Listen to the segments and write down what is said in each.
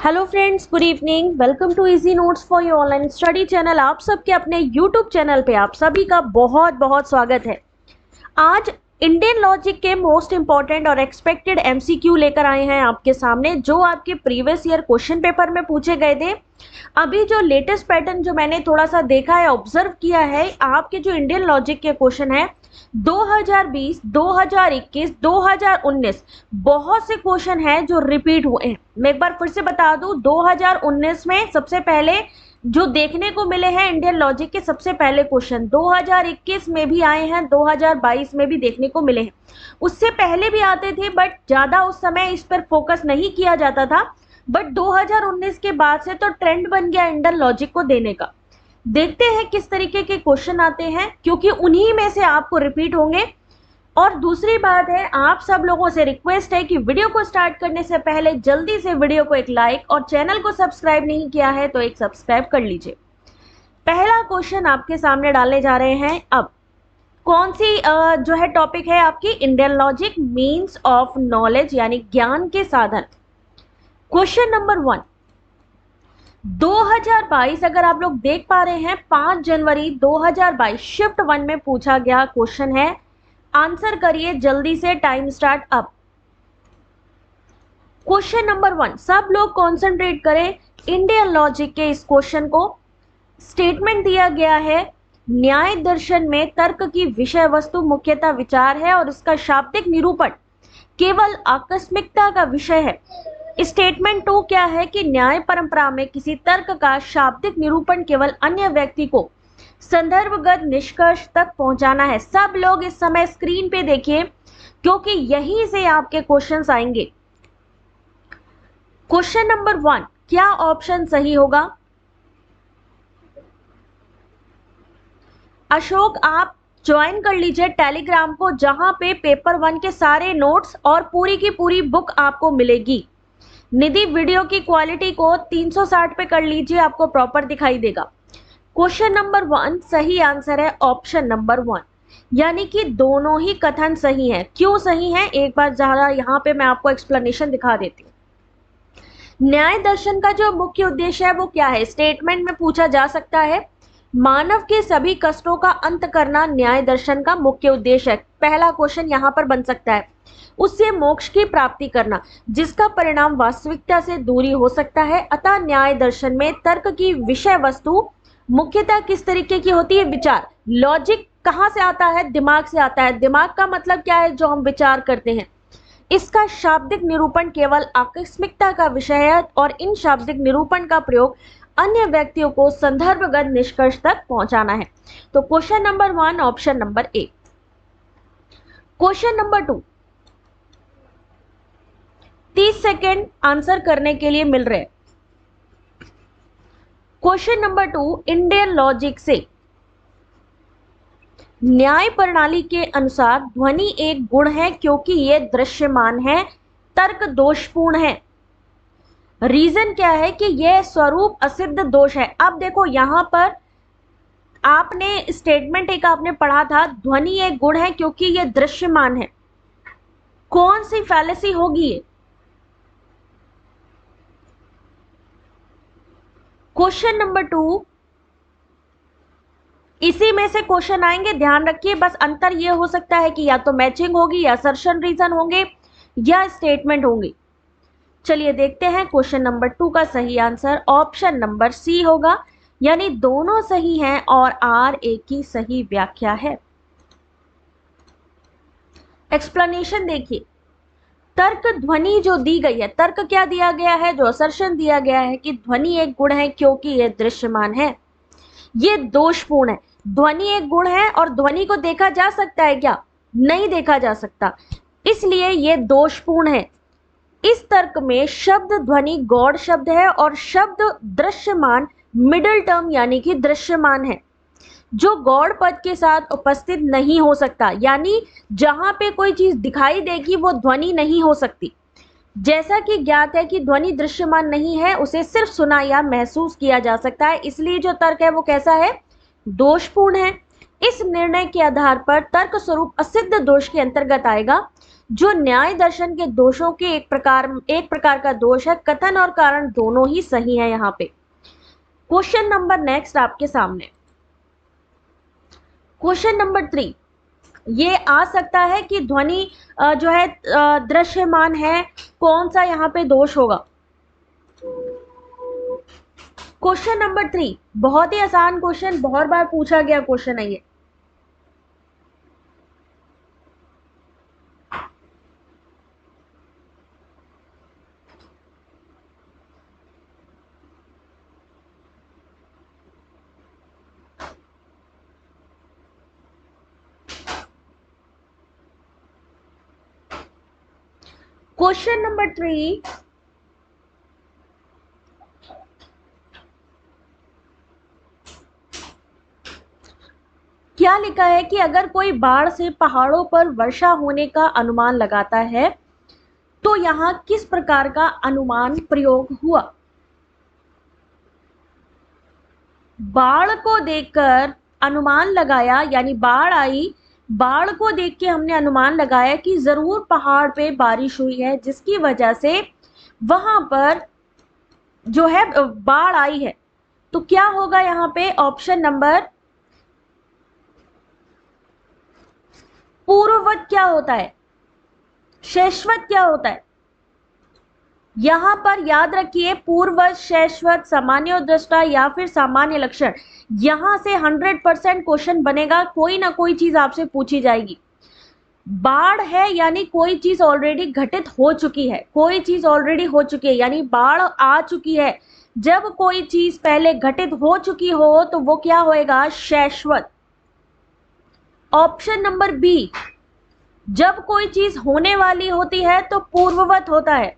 Hello friends, good evening. Welcome to easy notes for your online study channel. आप सबके अपने YouTube channel पे आप सभी का बहुत बहुत स्वागत है। आज इंडियन लॉजिक के मोस्ट इंपॉर्टेंट और एक्सपेक्टेड एमसीक्यू लेकर आए हैं आपके सामने, जो आपके प्रीवियस ईयर क्वेश्चन पेपर में पूछे गए थे। अभी जो लेटेस्ट पैटर्न जो मैंने थोड़ा सा देखा है, ऑब्जर्व किया है, आपके जो इंडियन लॉजिक के क्वेश्चन है 2020, 2021, 2019 बहुत से क्वेश्चन हैं जो रिपीट हुए हैं। मैं एक बार फिर से बता दूं, 2019 में सबसे पहले जो देखने को मिले हैं इंडियन लॉजिक के सबसे पहले क्वेश्चन 2021 में भी आए हैं, 2022 में भी देखने को मिले हैं। उससे पहले भी आते थे बट ज्यादा उस समय इस पर फोकस नहीं किया जाता था। बट 2019 के बाद से तो ट्रेंड बन गया इंडियन लॉजिक को देने का। देखते हैं किस तरीके के क्वेश्चन आते हैं, क्योंकि उन्हीं में से आपको रिपीट होंगे। और दूसरी बात है, आप सब लोगों से रिक्वेस्ट है कि वीडियो को स्टार्ट करने से पहले जल्दी से वीडियो को एक लाइक और चैनल को सब्सक्राइब नहीं किया है तो एक सब्सक्राइब कर लीजिए। पहला क्वेश्चन आपके सामने डालने जा रहे हैं। अब कौन सी जो है टॉपिक है आपकी, Indian logic means of knowledge यानी ज्ञान के साधन। क्वेश्चन नंबर 1, 2022 अगर आप लोग देख पा रहे हैं, 5 जनवरी 2022 शिफ्ट 1 में पूछा गया क्वेश्चन है। आंसर करिए जल्दी से, टाइम स्टार्ट अब। क्वेश्चन नंबर 1, सब लोग कॉन्सेंट्रेट करें इंडियन लॉजिक के इस क्वेश्चन को। स्टेटमेंट दिया गया है, न्याय दर्शन में तर्क की विषय वस्तु मुख्यतः विचार है और इसका शाब्दिक निरूपण केवल आकस्मिकता का विषय है। स्टेटमेंट 2 क्या है कि न्याय परंपरा में किसी तर्क का शाब्दिक निरूपण केवल अन्य व्यक्ति को संदर्भगत निष्कर्ष तक पहुंचाना है। सब लोग इस समय स्क्रीन पे देखिए, क्योंकि यहीं से आपके क्वेश्चंस आएंगे। क्वेश्चन नंबर 1, क्या ऑप्शन सही होगा? अशोक, आप ज्वाइन कर लीजिए टेलीग्राम को, जहां पे पेपर 1 के सारे नोट्स और पूरी की पूरी बुक आपको मिलेगी। निधि, वीडियो की क्वालिटी को 360 पे कर लीजिए, आपको प्रॉपर दिखाई देगा। क्वेश्चन नंबर 1 सही आंसर है ऑप्शन नंबर 1, यानी कि दोनों ही कथन सही हैं। क्यों सही हैं, एक बार जरा यहाँ पे मैं आपको एक्सप्लेनेशन दिखा देती हूँ। न्याय दर्शन का जो मुख्य उद्देश्य है वो क्या है? स्टेटमेंट में पूछा जा सकता है, मानव के सभी कष्टों का अंत करना न्याय दर्शन का मुख्य उद्देश्य है। पहला क्वेश्चन यहाँ पर बन सकता है। उससे मोक्ष की प्राप्ति करना, जिसका परिणाम वास्तविकता से दूरी हो सकता है। अतः न्याय दर्शन में तर्क की विषय वस्तु मुख्यतः किस तरीके की होती है? विचार। लॉजिक कहाँ से आता है? दिमाग से आता है। दिमाग का मतलब क्या है? जो हम विचार करते हैं। इसका शाब्दिक निरूपण केवल आकस्मिकता का विषय है और इन शाब्दिक निरूपण का प्रयोग अन्य व्यक्तियों को संदर्भगत निष्कर्ष तक पहुंचाना है। तो question number 1 option number A. Question number 2, 30 second answer करने के लिए मिल रहे। क्वेश्चन नंबर 2, इंडियन लॉजिक से न्याय प्रणाली के अनुसार ध्वनि एक गुण है क्योंकि यह दृश्यमान है, तर्क दोषपूर्ण है। रीजन क्या है कि यह स्वरूप असिद्ध दोष है। अब देखो यहां पर आपने स्टेटमेंट एक आपने पढ़ा था, ध्वनि एक गुण है क्योंकि यह दृश्यमान है। कौन सी फैलेसी होगी ये? क्वेश्चन नंबर 2, इसी में से क्वेश्चन आएंगे, ध्यान रखिए। बस अंतर ये हो सकता है कि या तो मैचिंग होगी या असर्शन रीजन होंगे या स्टेटमेंट होंगे। चलिए देखते हैं। क्वेश्चन नंबर 2 का सही आंसर ऑप्शन नंबर सी होगा, यानी दोनों सही हैं और आर ए की सही व्याख्या है। एक्सप्लेनेशन देखिए, तर्क ध्वनि जो दी गई है, तर्क क्या दिया गया है? जो असर्शन दिया गया है कि ध्वनि एक गुण है क्योंकि यह दृश्यमान है, ये दोषपूर्ण है। ध्वनि एक गुण है और ध्वनि को देखा जा सकता है क्या? नहीं देखा जा सकता, इसलिए ये दोषपूर्ण है। इस तर्क में शब्द ध्वनि गौड़ शब्द है और शब्द दृश्यमान मिडिल टर्म यानी कि दृश्यमान है, जो गौड़ पद के साथ उपस्थित नहीं हो सकता। यानी जहां पे कोई चीज दिखाई देगी वो ध्वनि नहीं हो सकती। जैसा कि ज्ञात है कि ध्वनि दृश्यमान नहीं है, उसे सिर्फ सुना या महसूस किया जा सकता है, इसलिए जो तर्क है वो कैसा है? दोषपूर्ण है। इस निर्णय के आधार पर तर्क स्वरूप असिद्ध दोष के अंतर्गत आएगा, जो न्याय दर्शन के दोषों के एक प्रकार का दोष है। कथन और कारण दोनों ही सही है यहाँ पे। क्वेश्चन नंबर नेक्स्ट आपके सामने, क्वेश्चन नंबर 3, ये आ सकता है कि ध्वनि जो है दृश्यमान है, कौन सा यहाँ पे दोष होगा। क्वेश्चन नंबर 3 बहुत ही आसान क्वेश्चन, बहुत बार पूछा गया क्वेश्चन है ये। क्वेश्चन नंबर 3, क्या लिखा है कि अगर कोई बाढ़ से पहाड़ों पर वर्षा होने का अनुमान लगाता है तो यहां किस प्रकार का अनुमान प्रयोग हुआ। बाढ़ को देखकर अनुमान लगाया, यानी बाढ़ आई, बाढ़ को देख के हमने अनुमान लगाया कि जरूर पहाड़ पे बारिश हुई है, जिसकी वजह से वहां पर जो है बाढ़ आई है। तो क्या होगा यहाँ पे, ऑप्शन नंबर पूर्ववत क्या होता है, शैश्वत क्या होता है। यहां पर याद रखिए, पूर्ववत, शैश्वत, सामान्य दृष्टा या फिर सामान्य लक्षण, यहां से 100% क्वेश्चन बनेगा, कोई ना कोई चीज आपसे पूछी जाएगी। बाढ़ है यानी कोई चीज ऑलरेडी घटित हो चुकी है, कोई चीज ऑलरेडी हो चुकी है, यानी बाढ़ आ चुकी है। जब कोई चीज पहले घटित हो चुकी हो तो वो क्या होएगा, शैश्वत। ऑप्शन नंबर बी, जब कोई चीज होने वाली होती है तो पूर्ववत होता है।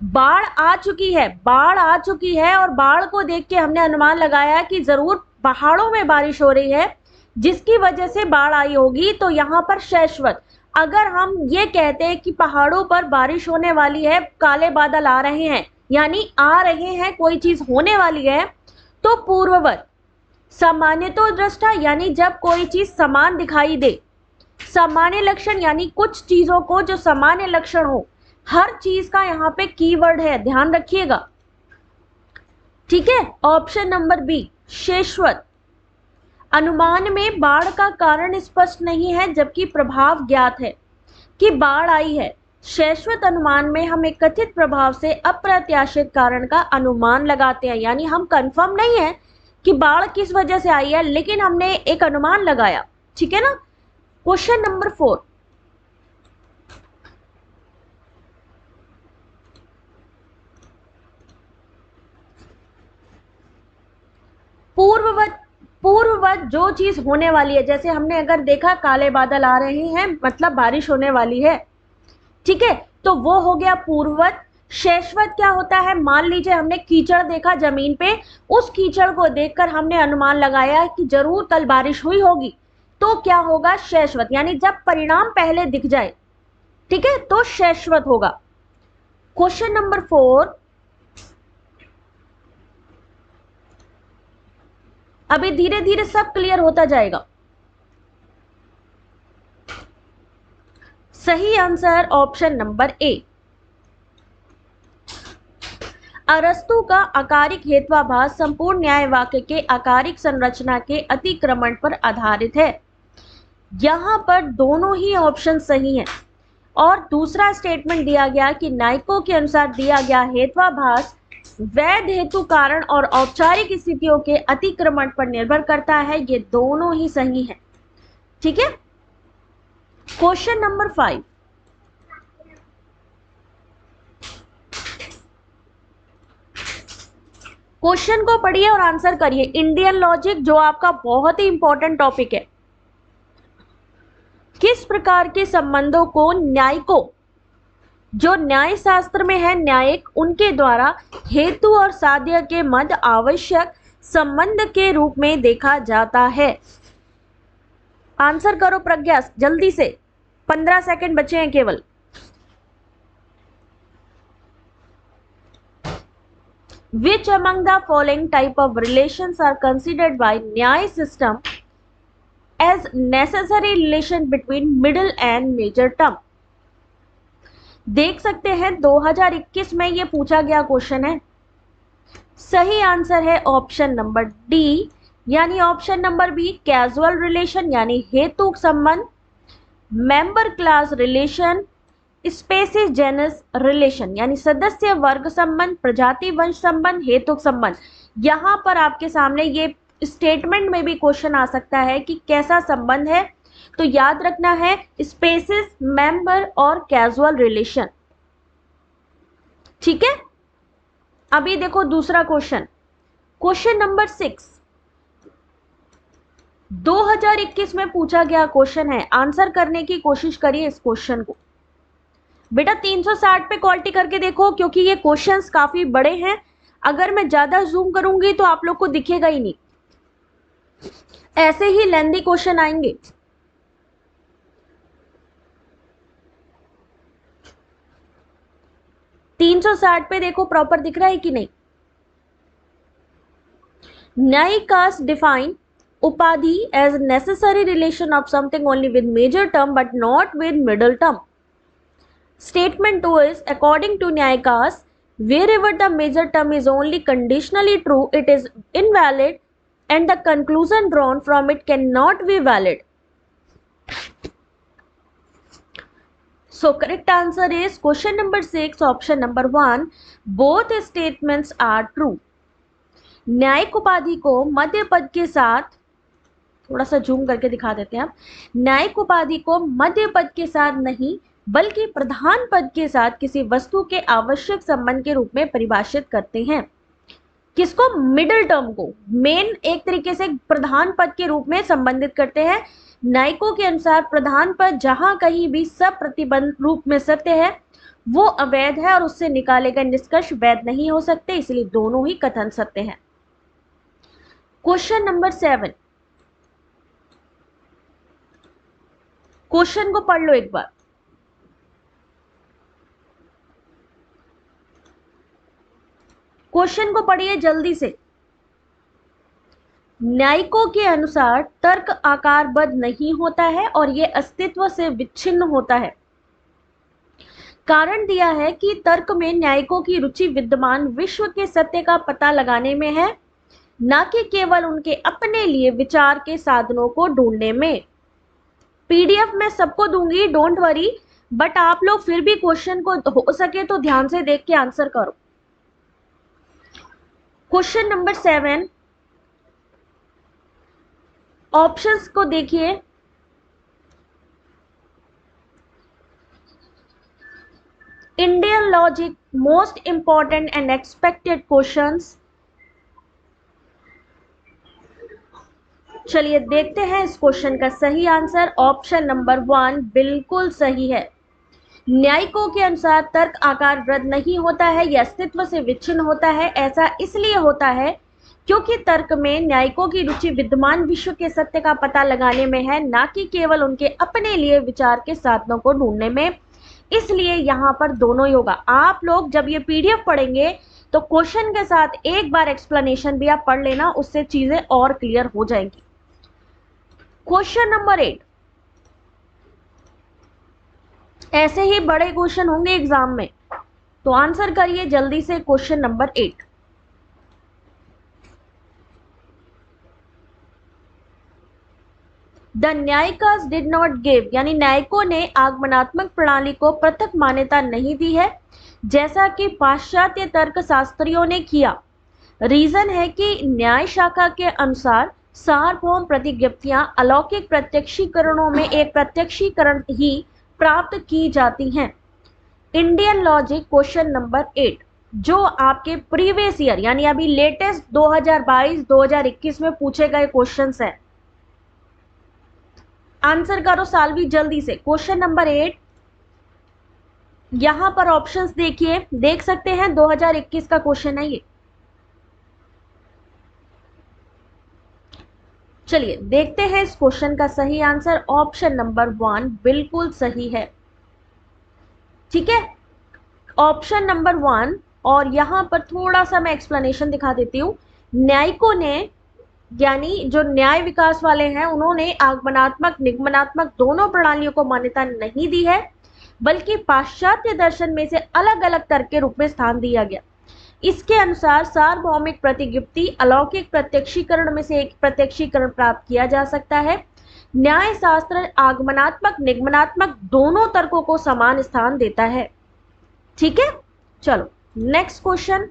बाढ़ आ चुकी है, बाढ़ आ चुकी है और बाढ़ को देख के हमने अनुमान लगाया कि जरूर पहाड़ों में बारिश हो रही है, जिसकी वजह से बाढ़ आई होगी, तो यहां पर शैश्वत। अगर हम ये कहते हैं कि पहाड़ों पर बारिश होने वाली है, काले बादल आ रहे हैं, यानी आ रहे हैं, कोई चीज होने वाली है, तो पूर्ववत। सामान्य तो दृष्टा, यानी जब कोई चीज समान दिखाई दे। सामान्य लक्षण, यानी कुछ चीजों को जो सामान्य लक्षण हो। हर चीज का यहाँ पे कीवर्ड है, ध्यान रखिएगा, ठीक है। ऑप्शन नंबर बी, शैश्वत। अनुमान में बाढ़ का कारण स्पष्ट नहीं है, जबकि प्रभाव ज्ञात है कि बाढ़ आई है। शैश्वत अनुमान में हम एक कथित प्रभाव से अप्रत्याशित कारण का अनुमान लगाते हैं, यानी हम कंफर्म नहीं है कि बाढ़ किस वजह से आई है, लेकिन हमने एक अनुमान लगाया, ठीक है ना। क्वेश्चन नंबर 4, पूर्ववत जो चीज होने वाली है, जैसे हमने अगर देखा काले बादल आ रहे हैं, मतलब बारिश होने वाली है, ठीक है, तो वो हो गया पूर्ववत। शैश्वत क्या होता है, मान लीजिए हमने कीचड़ देखा जमीन पे, उस कीचड़ को देखकर हमने अनुमान लगाया कि जरूर कल बारिश हुई होगी, तो क्या होगा, शैश्वत। यानी जब परिणाम पहले दिख जाए, ठीक है, तो शैश्वत होगा। क्वेश्चन नंबर 4, अभी धीरे धीरे सब क्लियर होता जाएगा। सही आंसर ऑप्शन नंबर ए। अरस्तु का आकारिक हेत्वाभास संपूर्ण न्याय वाक्य के आकारिक संरचना के अतिक्रमण पर आधारित है। यहां पर दोनों ही ऑप्शन सही हैं। और दूसरा स्टेटमेंट दिया गया कि नाइको के अनुसार दिया गया हेत्वाभास वैध हेतु, कारण और औपचारिक स्थितियों के अतिक्रमण पर निर्भर करता है, ये दोनों ही सही हैं, ठीक है। क्वेश्चन नंबर 5, क्वेश्चन को पढ़िए और आंसर करिए। इंडियन लॉजिक जो आपका बहुत ही इंपॉर्टेंट टॉपिक है। किस प्रकार के संबंधों को न्यायिकों, जो न्याय शास्त्र में है न्यायिक, उनके द्वारा हेतु और साध्य के मध्य आवश्यक संबंध के रूप में देखा जाता है। आंसर करो प्रज्ञा जल्दी से, 15 सेकंड बचे हैं केवल। Which among the following type of relations are considered by न्याय system as necessary relation between middle and major term? देख सकते हैं 2021 में ये पूछा गया क्वेश्चन है। सही आंसर है ऑप्शन नंबर डी, यानी option number B casual relation यानी हेतुक संबंध, member class relation, species genus relation यानी सदस्य वर्ग संबंध, प्रजाति वंश संबंध, हेतुक संबंध। यहां पर आपके सामने ये स्टेटमेंट में भी क्वेश्चन आ सकता है कि कैसा संबंध है, तो याद रखना है स्पेसीज, मेंबर और कैजुअल रिलेशन। ठीक है, अभी देखो दूसरा क्वेश्चन, क्वेश्चन नंबर 6 2021 में पूछा गया क्वेश्चन है। आंसर करने की कोशिश करिए इस क्वेश्चन को। बेटा 360 पे क्वालिटी करके देखो, क्योंकि ये क्वेश्चंस काफी बड़े हैं। अगर मैं ज्यादा जूम करूंगी तो आप लोग को दिखेगा ही नहीं, ऐसे ही लेंथी क्वेश्चन आएंगे। तीन 360 पे देखो प्रॉपर दिख रहा है कि नहीं। न्यायिक कास्ट डिफाइन उपाधि as necessary relation of something only with major term but not with middle term. Statement 2 is according to Nyayakas, wherever the major term is only conditionally true, it is invalid and the conclusion drawn from it cannot be valid. So correct answer is question number 6, option number 1. Both statements are true. न्यायिक उपाधि को मध्य पद के साथ, थोड़ा सा zoom करके दिखा देते हैं आप, न्यायिक उपाधि को मध्य पद के साथ नहीं बल्कि प्रधान पद के साथ किसी वस्तु के आवश्यक संबंध के रूप में परिभाषित करते हैं। किसको? मिडिल टर्म को मेन एक तरीके से प्रधान पद के रूप में संबंधित करते हैं। न्यायिकों के अनुसार प्रधान पद जहां कहीं भी सब प्रतिबंध रूप में सत्य है वो अवैध है और उससे निकाले गए निष्कर्ष वैध नहीं हो सकते, इसलिए दोनों ही कथन सत्य हैं। क्वेश्चन नंबर 7, क्वेश्चन को पढ़ लो एक बार। क्वेश्चन को पढ़िए जल्दी से। न्यायिकों के अनुसार तर्क आकारबद्ध नहीं होता है और यह अस्तित्व से विच्छिन्न होता है। कारण दिया है कि तर्क में न्यायिकों की रुचि विद्यमान विश्व के सत्य का पता लगाने में है, न कि केवल उनके अपने लिए विचार के साधनों को ढूंढने में। पीडीएफ में सबको दूंगी, डोंट वरी, बट आप लोग फिर भी क्वेश्चन को हो सके तो ध्यान से देख के आंसर करो। क्वेश्चन नंबर 7, ऑप्शंस को देखिए। Indian logic most important and expected questions. चलिए देखते हैं इस क्वेश्चन का सही आंसर। ऑप्शन नंबर 1 बिल्कुल सही है। न्यायिकों के अनुसार तर्क आकारबद्ध नहीं होता है, यह अस्तित्व से विच्छिन्न होता है। ऐसा इसलिए होता है क्योंकि तर्क में न्यायिकों की रुचि विद्यमान विश्व के सत्य का पता लगाने में है, न कि केवल उनके अपने लिए विचार के साधनों को ढूंढने में। इसलिए यहाँ पर दोनों ही होगा। आप लोग जब ये पीडीएफ पढ़ेंगे तो क्वेश्चन के साथ एक बार एक्सप्लेनेशन भी आप पढ़ लेना, उससे चीजें और क्लियर हो जाएंगी। क्वेश्चन नंबर 8, ऐसे ही बड़े क्वेश्चन होंगे एग्जाम में, तो आंसर करिए जल्दी से। Question number 8, the Naiyayikas did not give, यानी न्यायिकों ने आगमनात्मक प्रणाली को पृथक मान्यता नहीं दी है जैसा कि पाश्चात्य तर्कशास्त्रियों ने किया। रीजन है कि न्याय शाखा के अनुसार सार्वभौम प्रतिज्ञप्तियां अलौकिक प्रत्यक्षीकरणों में एक प्रत्यक्षीकरण ही प्राप्त की जाती हैं। इंडियन लॉजिक क्वेश्चन नंबर 8 जो आपके प्रीवियस ईयर यानी अभी लेटेस्ट 2022-2021 में पूछे गए क्वेश्चंस हैं। आंसर करो सालवी जल्दी से। क्वेश्चन नंबर 8, यहां पर ऑप्शंस देखिए, देख सकते हैं 2021 का क्वेश्चन है ये। चलिए देखते हैं इस क्वेश्चन का सही आंसर। ऑप्शन नंबर 1 बिल्कुल सही है। ठीक है, ऑप्शन नंबर 1 और यहाँ पर थोड़ा सा मैं एक्सप्लेनेशन दिखा देती हूँ। न्यायिकों ने, यानी जो न्याय विकास वाले हैं, उन्होंने आगमनात्मक निगमनात्मक दोनों प्रणालियों को मान्यता नहीं दी है, बल्कि पाश्चात्य दर्शन में से अलग अलग तर्क के रूप में स्थान दिया गया। इसके अनुसार सार्वभौमिक प्रतिज्ञप्ति अलौकिक प्रत्यक्षीकरण में से एक प्रत्यक्षीकरण प्राप्त किया जा सकता है। न्याय शास्त्र आगमनात्मक निगमनात्मक दोनों तर्कों को समान स्थान देता है। ठीक है, चलो next question,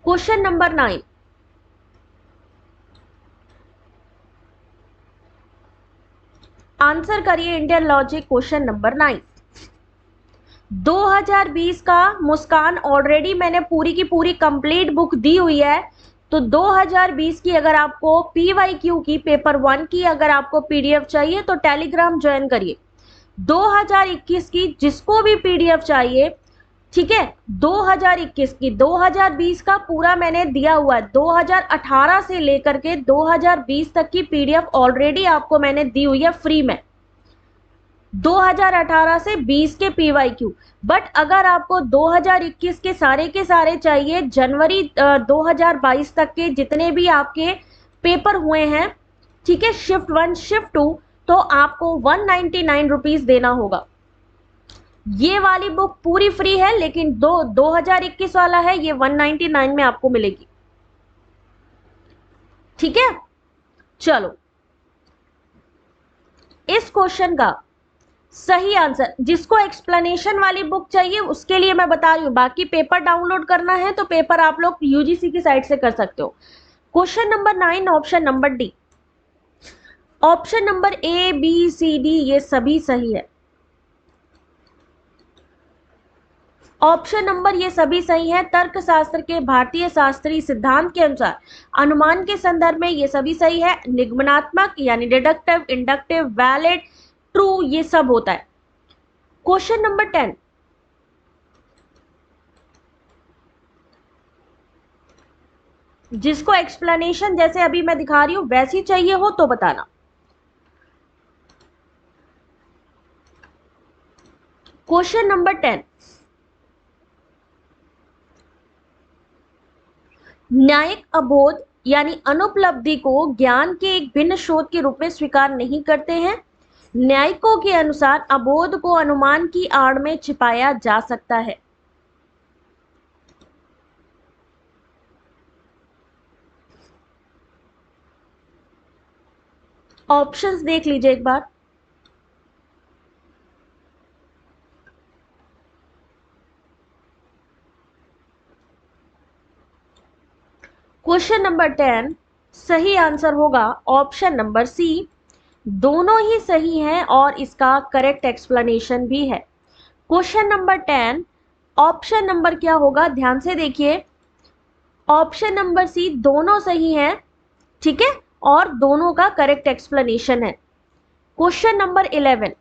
question number 9। Answer करिए इंडियन लॉजिक क्वेश्चन नंबर 9। 2020 का मुस्कान ऑलरेडी मैंने पूरी की पूरी कंप्लीट बुक दी हुई है, तो 2020 की अगर आपको PYQ की पेपर 1 की अगर आपको PDF चाहिए तो टेलीग्राम ज्वाइन करिए। 2021 की जिसको भी PDF चाहिए, ठीक है, 2021 की, 2020 का पूरा मैंने दिया हुआ है, 2018 से लेकर के 2020 तक की PDF ऑलरेडी आपको मैंने दी हुई है फ्री में, 2018 से 20 के PYQ। बट अगर आपको 2021 के सारे चाहिए, जनवरी 2022 तक के जितने भी आपके पेपर हुए हैं, ठीक है, शिफ्ट 1 शिफ्ट 2, तो आपको 199 रुपीज देना होगा। ये वाली बुक पूरी फ्री है, लेकिन 2021 वाला है, ये 199 में आपको मिलेगी। ठीक है, चलो इस क्वेश्चन का सही आंसर, जिसको एक्सप्लेनेशन वाली बुक चाहिए उसके लिए मैं बता रही हूं, बाकी पेपर डाउनलोड करना है तो पेपर आप लोग UGC की साइट से कर सकते हो। Question number 9, option number D. Option number A, B, C, D ये सभी सही है। ऑप्शन नंबर ये सभी सही है। तर्कशास्त्र के भारतीय शास्त्रीय सिद्धांत के अनुसार अनुमान के संदर्भ में ये सभी सही है। निगमनात्मक यानी डिडक्टिव, इंडक्टिव, वैलिड, ट्रू ये सब होता है। क्वेश्चन नंबर 10, जिसको एक्सप्लेनेशन जैसे अभी मैं दिखा रही हूं वैसी चाहिए हो तो बताना। क्वेश्चन नंबर 10, न्यायिक अबोध यानी अनुपलब्धि को ज्ञान के एक भिन्न स्रोत के रूप में स्वीकार नहीं करते हैं। न्यायिकों के अनुसार अबोध को अनुमान की आड़ में छिपाया जा सकता है। ऑप्शंस देख लीजिए एक बार। क्वेश्चन नंबर 10 सही आंसर होगा ऑप्शन नंबर सी। दोनों ही सही हैं और इसका करेक्ट एक्सप्लेनेशन भी है। क्वेश्चन नंबर 10 ऑप्शन नंबर क्या होगा, ध्यान से देखिए। ऑप्शन नंबर सी, दोनों सही हैं, ठीक है, और दोनों का करेक्ट एक्सप्लेनेशन है। क्वेश्चन नंबर 11,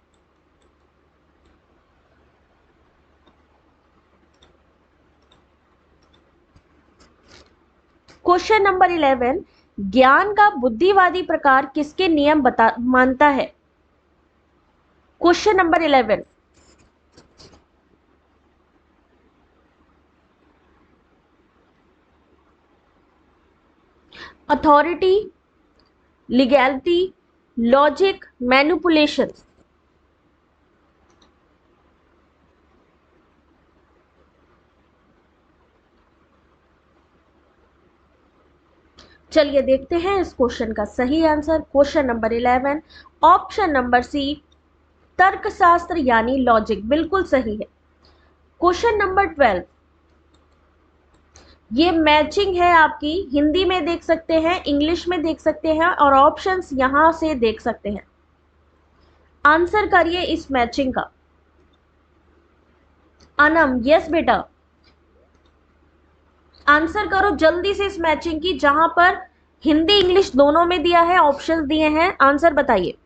क्वेश्चन नंबर 11, ज्ञान का बुद्धिवादी प्रकार किसके नियम मानता है। Question number 11, authority, legality, logic, manipulation. चलिए देखते हैं इस क्वेश्चन का सही answer. Question number 11 option number C, तर्कशास्त्र यानी लॉजिक, बिल्कुल सही है। क्वेश्चन नंबर 12, ये मैचिंग है आपकी, हिंदी में देख सकते हैं, इंग्लिश में देख सकते हैं और ऑप्शंस यहां से देख सकते हैं। आंसर करिए इस मैचिंग का। अनम, यस बेटा, आंसर करो जल्दी से इस मैचिंग की, जहां पर हिंदी इंग्लिश दोनों में दिया है, ऑप्शंस दिए हैं, आंसर बताइए।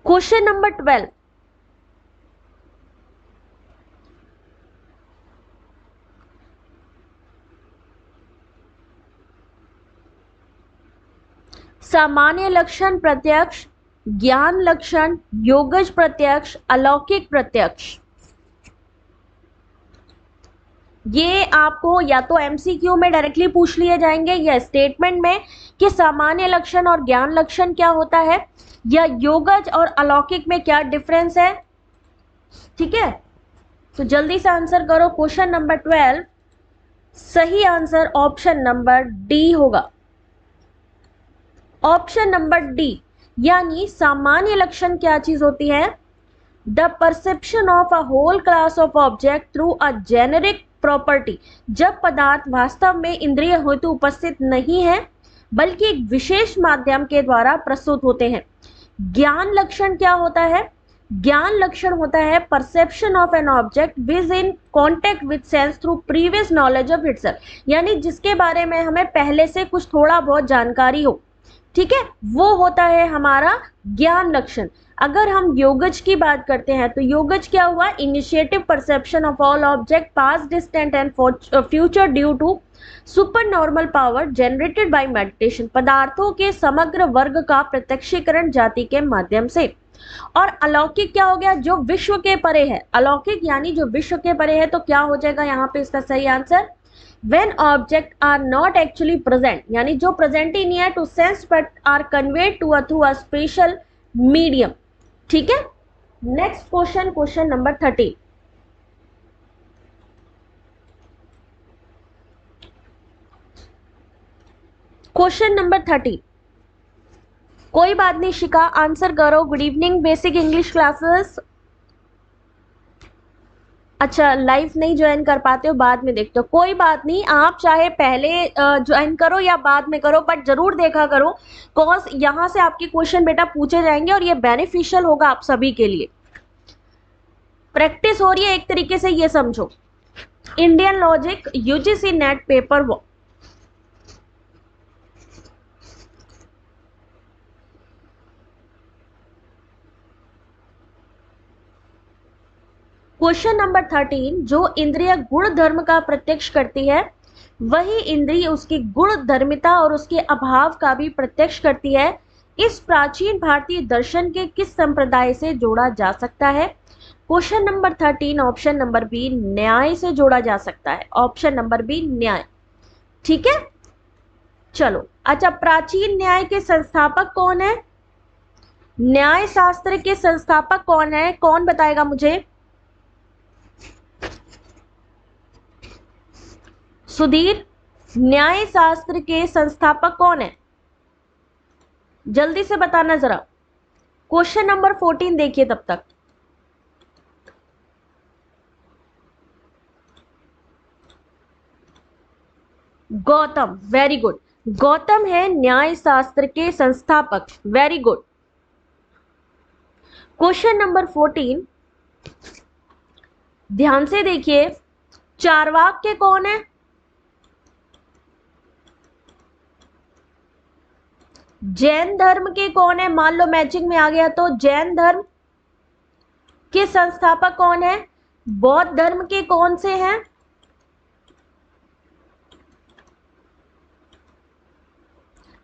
क्वेश्चन नंबर 12, सामान्य लक्षण प्रत्यक्ष, ज्ञान लक्षण, योगज प्रत्यक्ष, अलौकिक प्रत्यक्ष। ये आपको या तो एमसीक्यू में डायरेक्टली पूछ लिए जाएंगे या स्टेटमेंट में कि सामान्य लक्षण और ज्ञान लक्षण क्या होता है, या योगज और अलौकिक में क्या डिफरेंस है। ठीक है, तो जल्दी से आंसर करो। क्वेश्चन नंबर 12, सही आंसर ऑप्शन नंबर डी होगा। ऑप्शन नंबर डी, यानी सामान्य लक्षण क्या चीज होती है? The perception of a whole class of object through a generic property, जब पदार्थ वास्तव में इंद्रिय हेतु उपस्थित नहीं है बल्कि एक विशेष माध्यम के द्वारा प्रस्तुत होते हैं। ज्ञान लक्षण क्या होता है? ज्ञान लक्षण होता है perception of an object which in contact with sense through previous knowledge of itself, यानी जिसके बारे में हमें पहले से कुछ थोड़ा बहुत जानकारी हो। ठीक है, वो होता है हमारा ज्ञान लक्षण। अगर हम योगज की बात करते हैं तो योगज क्या हुआ? Initiative perception of all object past, distant and future due to super normal power generated by meditation, पदार्थों के समग्र वर्ग का प्रत्यक्षीकरण जाति के माध्यम से। और अलौकिक क्या हो गया? जो विश्व के परे है। अलौकिक यानी जो विश्व के परे है, तो क्या हो जाएगा यहाँ पे इसका सही answer? when object are not actually present, यानी जो प्रेजेंट ही नहीं है to sense but are conveyed to through a special medium. ठीक है, next question, question number 30। Question number 30, कोई बात नहीं शिका, आंसर करो। Good evening, basic English classes. अच्छा, लाइव नहीं ज्वाइन कर पाते हो, बाद में देखते हो, कोई बात नहीं, आप चाहे पहले ज्वाइन करो या बाद में करो, बट जरूर देखा करो, कॉज यहाँ से आपके क्वेश्चन बेटा पूछे जाएंगे और ये बेनिफिशियल होगा आप सभी के लिए। प्रैक्टिस हो रही है एक तरीके से, ये समझो। Indian logic UGC net paper question number 13, जो इंद्रिय गुण धर्म का प्रत्यक्ष करती है वही इंद्रिय उसकी गुण धर्मिता और उसके अभाव का भी प्रत्यक्ष करती है। इस प्राचीन भारतीय दर्शन के किस संप्रदाय से जोड़ा जा सकता है? Question number 13 option number B न्याय से जोड़ा जा सकता है। ऑप्शन नंबर बी न्याय। ठीक है, चलो। अच्छा, प्राचीन न्याय के संस्थापक कौन है? न्याय शास्त्र के संस्थापक कौन है? कौन बताएगा मुझे? सुधीर, न्याय शास्त्र के संस्थापक कौन है? जल्दी से बताना जरा। क्वेश्चन नंबर 14 देखिए तब तक। Gautam, very good. गौतम है न्याय शास्त्र के संस्थापक, वेरी गुड। क्वेश्चन नंबर 14 ध्यान से देखिए, चारवाक्य कौन है? जैन धर्म के कौन है? मान लो मैचिंग में आ गया तो जैन धर्म के संस्थापक कौन है? बौद्ध धर्म के कौन से हैं?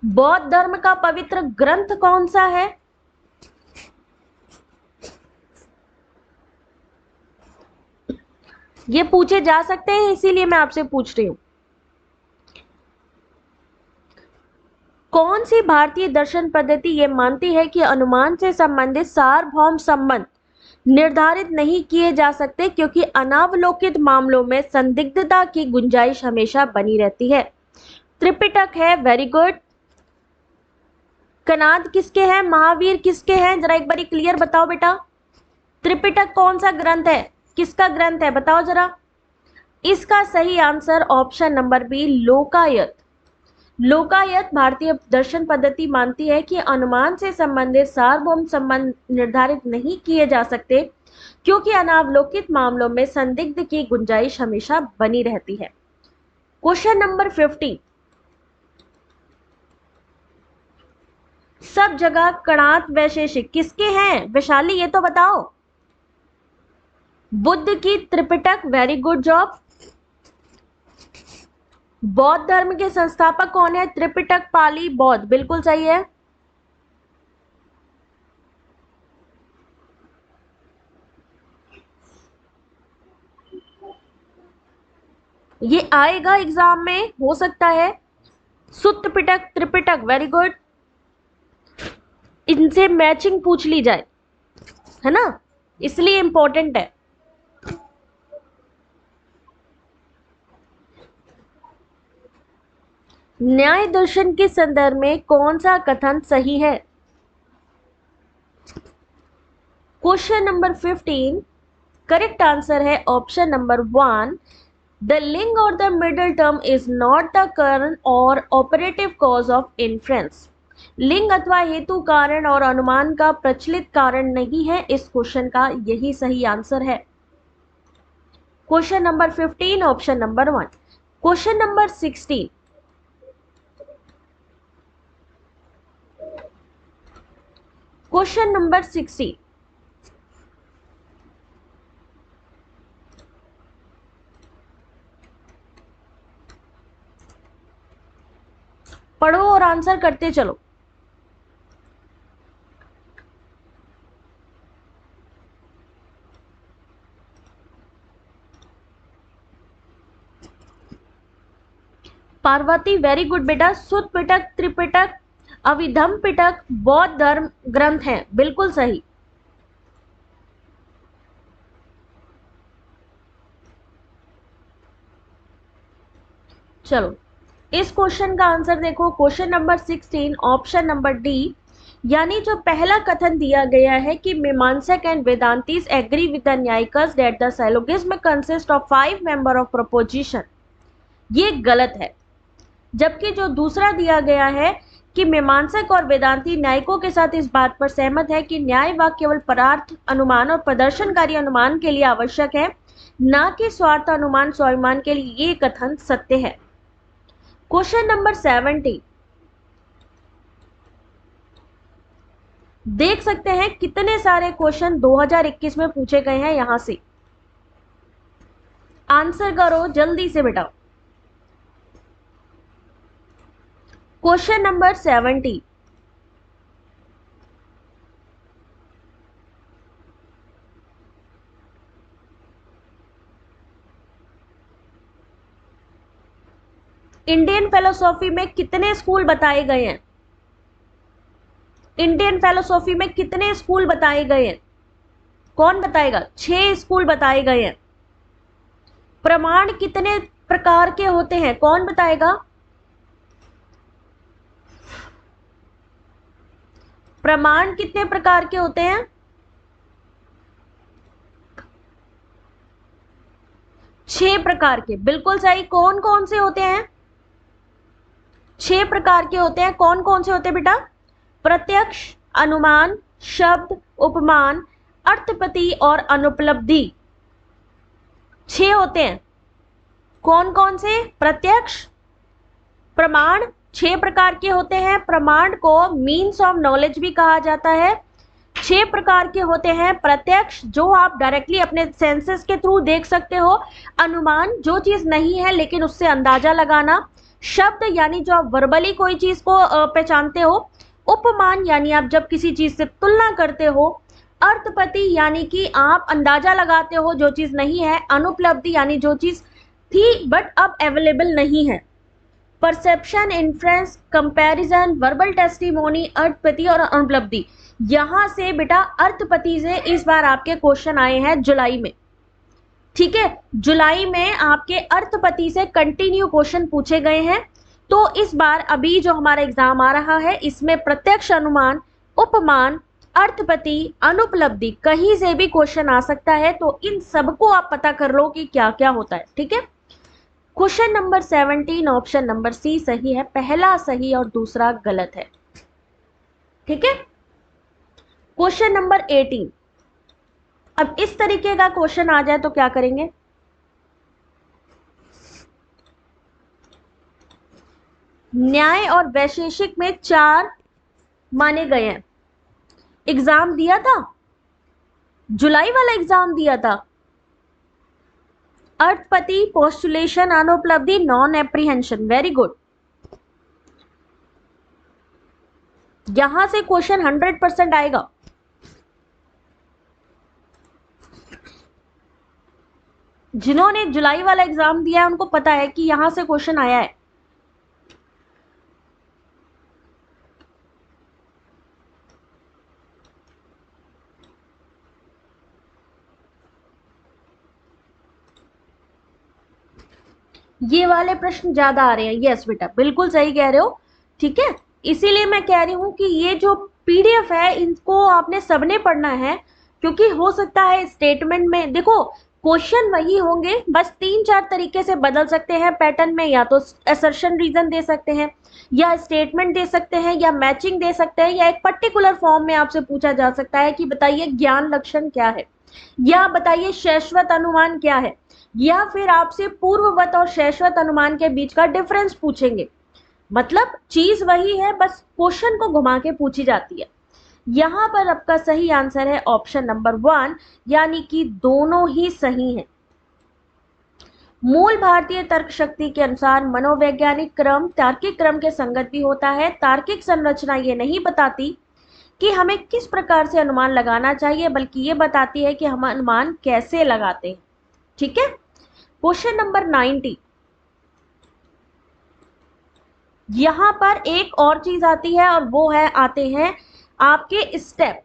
बौद्ध धर्म का पवित्र ग्रंथ कौन सा है? ये पूछे जा सकते हैं, इसीलिए मैं आपसे पूछ रही हूं। कौन सी भारतीय दर्शन पद्धति ये मानती है कि अनुमान से संबंधित सार्वभौम संबंध निर्धारित नहीं किए जा सकते क्योंकि अनावलोकित मामलों में संदिग्धता की गुंजाइश हमेशा बनी रहती है? त्रिपिटक है, वेरी गुड। कनाद किसके हैं? महावीर किसके हैं? जरा एक बारी क्लियर बताओ बेटा। त्रिपिटक कौन सा ग्रंथ है? किसका ग्रंथ है? बताओ जरा। इसका सही आंसर ऑप्शन नंबर बी लोकायत। लोकायत भारतीय दर्शन पद्धति मानती है कि अनुमान से संबंधित सार्वभौम संबंध निर्धारित नहीं किए जा सकते क्योंकि अनावलोकित मामलों में संदिग्ध की गुंजाइश हमेशा बनी रहती है। क्वेश्चन नंबर 15, सब जगह कणात वैशेषिक किसके हैं? वैशाली ये तो बताओ। बुद्ध की त्रिपिटक, वेरी गुड जॉब। बौद्ध धर्म के संस्थापक कौन है? त्रिपिटक, पाली, बौद्ध, बिल्कुल सही है। ये आएगा एग्जाम में, हो सकता है। सुत्त पिटक त्रिपिटक, वेरी गुड, इनसे मैचिंग पूछ ली जाए, है ना, इसलिए इंपॉर्टेंट है। न्याय दर्शन के संदर्भ में कौन सा कथन सही है? क्वेश्चन नंबर 15, करेक्ट आंसर है ऑप्शन नंबर 1। द लिंग और the middle term is not the कारण और ऑपरेटिव कॉज ऑफ इन्फ्रेंस। लिंग अथवा हेतु कारण और अनुमान का प्रचलित कारण नहीं है इस क्वेश्चन का, यही सही आंसर है। Question number 15 option number 1। Question number 16, question number 16, पढ़ो और आंसर करते चलो। पार्वती, वेरी गुड बेटा। सुत पिटक त्रिपिटक अविधम पिटक बौद्ध धर्म ग्रंथ हैं, बिल्कुल सही। चलो इस क्वेश्चन का आंसर देखो, question number 16 option number D, यानी जो पहला कथन दिया गया है कि Mimamsaka and Vedantis agree with the Naiyayikas that the syllogism consist of 5 member of proposition, ये गलत है। जबकि जो दूसरा दिया गया है कि मीमांसक और वेदांती न्यायिकों के साथ इस बात पर सहमत है कि न्याय वाक्य केवल परार्थ अनुमान और प्रदर्शनकारी अनुमान के लिए आवश्यक है, न कि स्वार्थ अनुमान स्वाभिमान के लिए, ये कथन सत्य है। क्वेश्चन नंबर 70, देख सकते हैं कितने सारे क्वेश्चन 2021 में पूछे गए हैं, यहां से आंसर करो जल्दी से बेटा। क्वेश्चन नंबर 70, इंडियन फिलोसॉफी में कितने स्कूल बताए गए हैं? इंडियन फिलोसॉफी में कितने स्कूल बताए गए हैं? कौन बताएगा? 6 स्कूल बताए गए हैं। प्रमाण कितने प्रकार के होते हैं, कौन बताएगा? प्रमाण कितने प्रकार के होते हैं? 6 प्रकार के, बिल्कुल सही। कौन कौन से होते हैं? 6 प्रकार के होते हैं। कौन कौन से होते हैं बेटा? प्रत्यक्ष, अनुमान, शब्द, उपमान, अर्थपति और अनुपलब्धि, 6 होते हैं। कौन कौन से? प्रत्यक्ष, प्रमाण 6 प्रकार के होते हैं। प्रमाण को मीन्स ऑफ नॉलेज भी कहा जाता है। 6 प्रकार के होते हैं। प्रत्यक्ष, जो आप डायरेक्टली अपने सेंसेस के थ्रू देख सकते हो। अनुमान, जो चीज नहीं है लेकिन उससे अंदाजा लगाना। शब्द, यानी जो आप वर्बली कोई चीज को पहचानते हो। उपमान, यानी आप जब किसी चीज से तुलना करते हो। अर्थपति, यानी कि आप अंदाजा लगाते हो जो चीज नहीं है। अनुपलब्धि, यानी जो चीज थी बट अब अवेलेबल नहीं है। Perception, inference, comparison, verbal testimony, Arthapatti और अनुपलब्धि। यहां से बेटा अर्थपति से इस बार आपके क्वेश्चन आए हैं जुलाई में, ठीक है। जुलाई में आपके अर्थपति से कंटिन्यू क्वेश्चन पूछे गए हैं। तो इस बार अभी जो हमारा एग्जाम आ रहा है इसमें प्रत्यक्ष, अनुमान, उपमान, अर्थपति, अनुपलब्धि, कहीं से भी क्वेश्चन आ सकता है। तो इन सबको आप पता कर लो कि क्या क्या होता है, ठीक है। Question number 17 option number C सही है, पहला सही और दूसरा गलत है, ठीक है। क्वेश्चन नंबर 18, अब इस तरीके का क्वेश्चन आ जाए तो क्या करेंगे? न्याय और वैशेषिक में 4 माने गए हैं। एग्जाम दिया था, जुलाई वाला एग्जाम दिया था। Arthapatti, postulation, Anupalabdhi, non apprehension, very good. यहां से क्वेश्चन 100% आएगा। जिन्होंने जुलाई वाला एग्जाम दिया है उनको पता है कि यहां से क्वेश्चन आया है। ये वाले प्रश्न ज्यादा आ रहे हैं। यस बेटा, बिल्कुल सही कह रहे हो। ठीक है, इसीलिए मैं कह रही हूं कि ये जो पीडीएफ है इनको आपने सबने पढ़ना है, क्योंकि हो सकता है स्टेटमेंट में देखो क्वेश्चन वही होंगे, बस 3-4 तरीके से बदल सकते हैं पैटर्न में। या तो असर्शन रीजन दे सकते हैं, या स्टेटमेंट दे सकते हैं, या मैचिंग दे सकते हैं, या एक पर्टिकुलर फॉर्म में आपसे पूछा जा सकता है कि बताइए ज्ञान लक्षण क्या है, या बताइए शाश्वत अनुमान क्या है, या फिर आपसे पूर्ववत और शाश्वत अनुमान के बीच का डिफरेंस पूछेंगे। मतलब चीज वही है, बस क्वेश्चन को घुमा के पूछी जाती है। यहां पर आपका सही आंसर है ऑप्शन नंबर 1, यानी कि दोनों ही सही हैं। मूल भारतीय तर्क शक्ति के अनुसार मनोवैज्ञानिक क्रम तार्किक क्रम के संगत भी होता है। तार्किक संरचना ये नहीं बताती कि हमें किस प्रकार से अनुमान लगाना चाहिए, बल्कि ये बताती है कि हम अनुमान कैसे लगाते हैं। ठीक है, क्वेश्चन नंबर 90। यहां पर एक और चीज आती है और वो है आते हैं आपके स्टेप।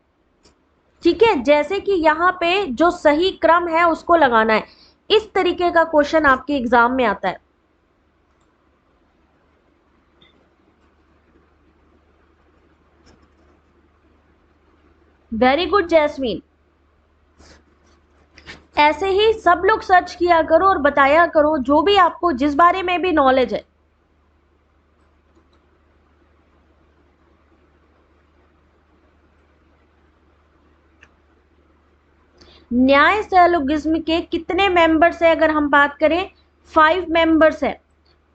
ठीक है, जैसे कि यहाँ पे जो सही क्रम है उसको लगाना है। इस तरीके का क्वेश्चन आपके एग्जाम में आता है। Very good jasmine. ऐसे ही सब लोग सर्च किया करो और बताया करो जो भी आपको जिस बारे में भी नॉलेज है। न्याय सैलोगिज्म के कितने मेंबर्स है? अगर हम बात करें 5 मेंबर्स है।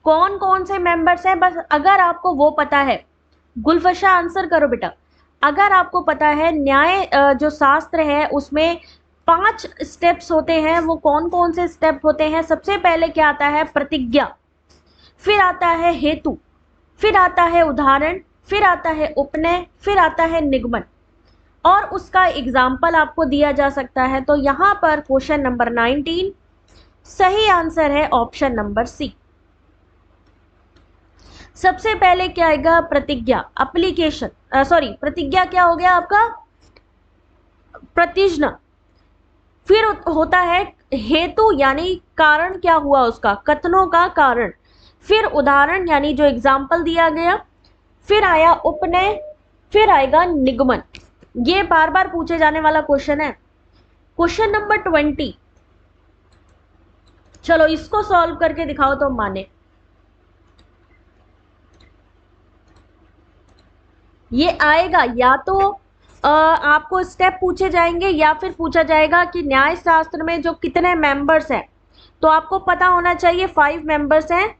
कौन कौन से मेंबर्स हैं? बस अगर आपको वो पता है, गुलफशा आंसर करो बेटा। अगर आपको पता है न्याय जो शास्त्र है उसमें 5 स्टेप्स होते हैं, वो कौन कौन से स्टेप होते हैं? सबसे पहले क्या आता है? प्रतिज्ञा, फिर आता है हेतु, फिर आता है उदाहरण, फिर आता है उपनय, फिर आता है निगमन, और उसका एग्जाम्पल आपको दिया जा सकता है। तो यहां पर क्वेश्चन नंबर 19 सही आंसर है ऑप्शन नंबर सी। सबसे पहले क्या आएगा? प्रतिज्ञा, एप्लीकेशन, सॉरी प्रतिज्ञा क्या हो गया आपका? प्रतिज्ञा। फिर होता है हेतु, यानी कारण क्या हुआ उसका, कथनों का कारण। फिर उदाहरण, यानी जो एग्जाम्पल दिया गया। फिर आया उपनय, फिर आएगा निगमन। ये बार बार पूछे जाने वाला क्वेश्चन है। क्वेश्चन नंबर 20, चलो इसको सॉल्व करके दिखाओ तो माने। ये आएगा या तो आपको स्टेप पूछे जाएंगे, या फिर पूछा जाएगा कि न्याय शास्त्र में जो कितने मेंबर्स हैं। तो आपको पता होना चाहिए 5 मेंबर्स हैं।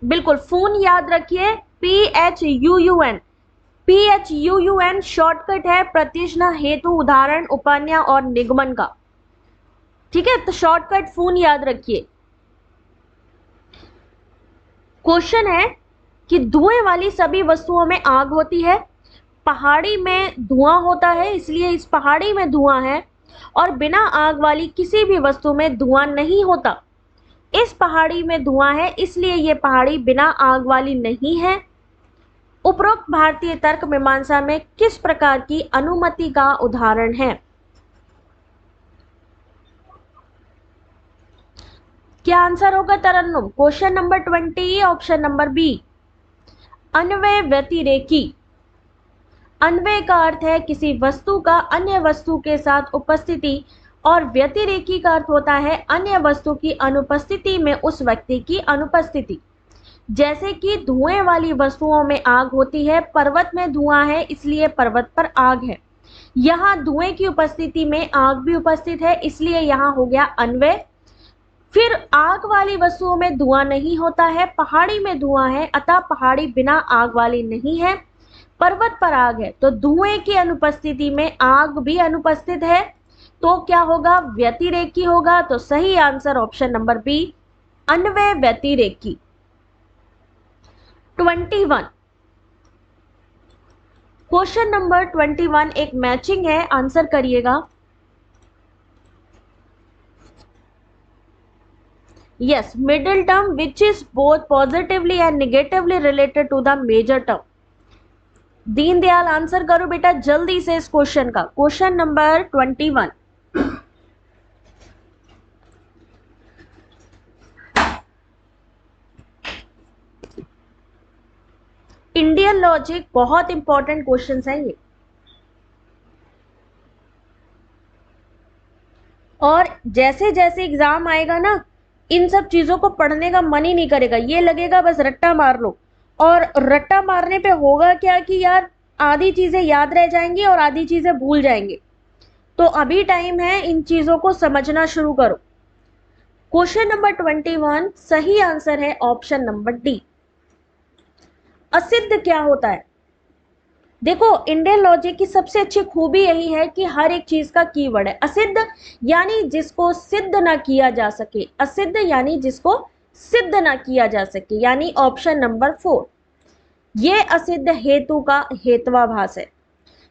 बिल्कुल, फून याद रखिए, PHUUN। PHUUN शॉर्टकट है प्रतिज्ञा, हेतु, उदाहरण, उपन्या और निगमन का। ठीक है, तो शॉर्टकट फून याद रखिए। क्वेश्चन है कि धुएं वाली सभी वस्तुओं में आग होती है। पहाड़ी में धुआं होता है, इसलिए इस पहाड़ी में धुआं है। और बिना आग वाली किसी भी वस्तु में धुआं नहीं होता। इस पहाड़ी में धुआं है, इसलिए ये पहाड़ी बिना आग वाली नहीं है। उपरोक्त भारतीय तर्क मीमांसा में किस प्रकार की अनुमति का उदाहरण है? क्या आंसर होगा Tarannum? Question number 20 option number B, Anvaya Vyatireki. अन्वय का अर्थ है किसी वस्तु का अन्य वस्तु के साथ उपस्थिति, और व्यतिरेकी का अर्थ होता है अन्य वस्तु की अनुपस्थिति में उस व्यक्ति की अनुपस्थिति। जैसे कि धुएं वाली वस्तुओं में आग होती है, पर्वत में धुआं है इसलिए पर्वत पर आग है। यहाँ धुएं की उपस्थिति में आग भी उपस्थित है, इसलिए यहाँ हो गया अन्वय। फिर आग वाली वस्तुओं में धुआं नहीं होता है, पहाड़ी में धुआं है, अतः पहाड़ी बिना आग वाली नहीं है। पर्वत पर आग है, तो धुएं की अनुपस्थिति में आग भी अनुपस्थित है, तो क्या होगा? व्यतिरेकी होगा। तो सही answer option number B, Anvaya व्यतिरेकी। 21, question number 21 एक मैचिंग है, आंसर करिएगा। Yes, middle term which is both positively and negatively related to the major term. Deendayal answer करो बेटा जल्दी से इस क्वेश्चन का। Question number 21। इंडियन लॉजिक बहुत इंपॉर्टेंट क्वेश्चन है ये, और जैसे जैसे एग्जाम आएगा ना इन सब चीजों को पढ़ने का मन ही नहीं करेगा, ये लगेगा बस रट्टा मार लो। और रट्टा मारने पे होगा क्या कि यार आधी चीजें याद रह जाएंगी और आधी चीजें भूल जाएंगे। तो अभी टाइम है, इन चीजों को समझना शुरू करो। क्वेश्चन नंबर 21 सही आंसर है ऑप्शन नंबर डी। असिद्ध क्या होता है? देखो इंडियन लॉजिक की सबसे अच्छी खूबी यही है कि हर एक चीज का कीवर्ड है। असिद्ध यानी जिसको सिद्ध ना किया जा सके, असिद्ध यानी जिसको सिद्ध ना किया जा सके, यानी ऑप्शन नंबर 4 ये असिद्ध हेतु का हेत्वाभास है।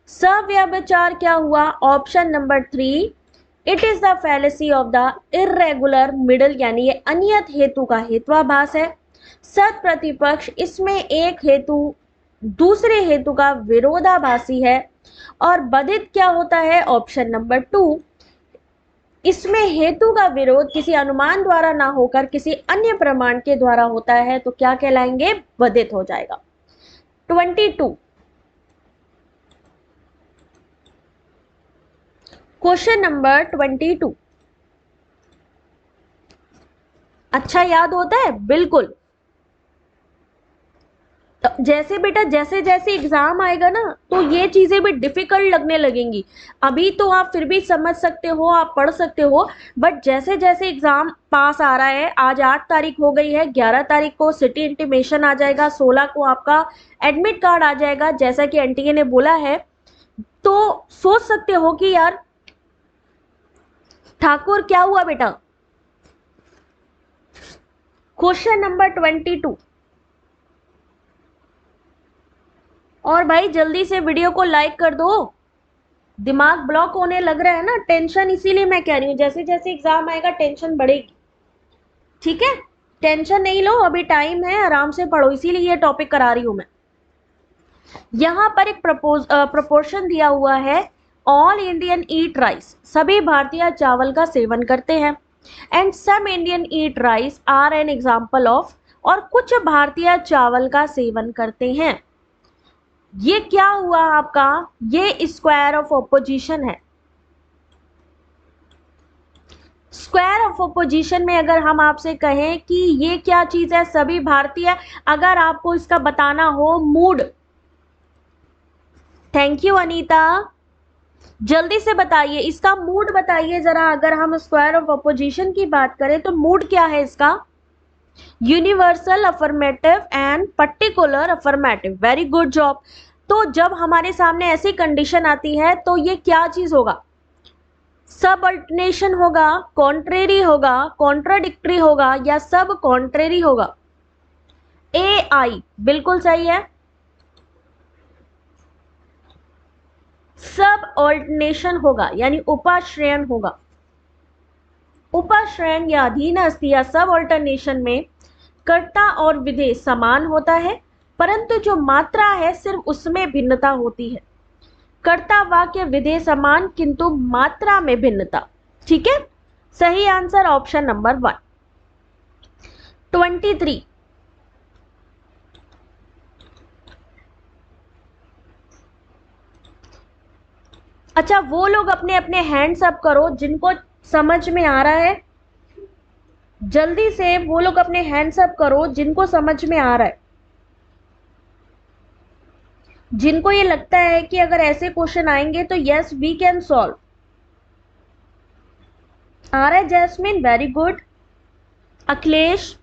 सव्यभिचार क्या हुआ? Option number 3 it is the fallacy of the irregular middle, यानी ये अनियत हेतु का हेत्वाभास है। सत प्रतिपक्ष इसमें एक हेतु दूसरे हेतु का विरोधाभासी है। और बधित क्या होता है? ऑप्शन नंबर 2 इसमें हेतु का विरोध किसी अनुमान द्वारा ना होकर किसी अन्य प्रमाण के द्वारा होता है, तो क्या कहलाएंगे? बधित हो जाएगा। 22 क्वेश्चन नंबर 22 अच्छा याद होता है? बिल्कुल। जैसे बेटा जैसे जैसे एग्जाम आएगा ना तो ये चीजें भी डिफिकल्ट लगने लगेंगी। अभी तो आप फिर भी समझ सकते हो, आप पढ़ सकते हो, बट जैसे जैसे एग्जाम पास आ रहा है, आज 8 तारीख हो गई है, 11 तारीख को सिटी इंटीमेशन आ जाएगा, 16 को आपका एडमिट कार्ड आ जाएगा जैसा कि एनटीए ने बोला है, तो सोच सकते हो कि यार ठाकुर क्या हुआ बेटा। क्वेश्चन नंबर 22 और भाई जल्दी से वीडियो को लाइक कर दो, दिमाग ब्लॉक होने लग रहा है ना, टेंशन, इसीलिए मैं कह रही हूँ जैसे जैसे एग्जाम आएगा टेंशन बढ़ेगी। ठीक है, टेंशन नहीं लो, अभी टाइम है, आराम से पढ़ो, इसीलिए ये टॉपिक करा रही हूं मैं। यहां पर एक प्रपोर्शन दिया हुआ है, ऑल इंडियन ईट राइस, सभी भारतीय चावल का सेवन करते हैं, and some Indian eat rice are an example of, और कुछ भारतीय चावल का सेवन करते हैं। ये क्या हुआ आपका? ये स्क्वायर ऑफ ऑपोजिशन है। स्क्वायर ऑफ ऑपोजिशन में अगर हम आपसे कहें कि ये क्या चीज है? सभी भारतीय, अगर आपको इसका बताना हो मूड। थैंक यू अनीता, जल्दी से बताइए इसका मूड बताइए जरा। अगर हम स्क्वायर ऑफ ऑपोजिशन की बात करें तो मूड क्या है इसका? Universal affirmative and particular affirmative. Very good job. तो जब हमारे सामने ऐसी कंडीशन आती है तो ये क्या चीज होगा? सब अल्टरनेशन होगा, कॉन्ट्रेरी होगा, कॉन्ट्राडिक्टरी होगा, या सब कॉन्ट्रेरी होगा? ए आई बिल्कुल सही है, सब ऑल्टरनेशन होगा, यानी उपाश्रयन होगा। उपाश्रयन या अधीनस्थ या सब ऑल्टरनेशन में कर्ता और विधेय समान होता है, परंतु जो मात्रा है सिर्फ उसमें भिन्नता होती है। कर्ता वाक्य विधेय समान किंतु मात्रा में भिन्नता। ठीक है, सही आंसर ऑप्शन नंबर 1। 23 अच्छा, वो लोग अपने अपने हैंड्स अप करो जिनको समझ में आ रहा है, जल्दी से वो लोग अपने हैंड्स अप करो जिनको समझ में आ रहा है, जिनको ये लगता है कि अगर ऐसे क्वेश्चन आएंगे तो यस वी कैन सॉल्व। आ रहा है जैस्मिन, वेरी गुड। अखिलेश,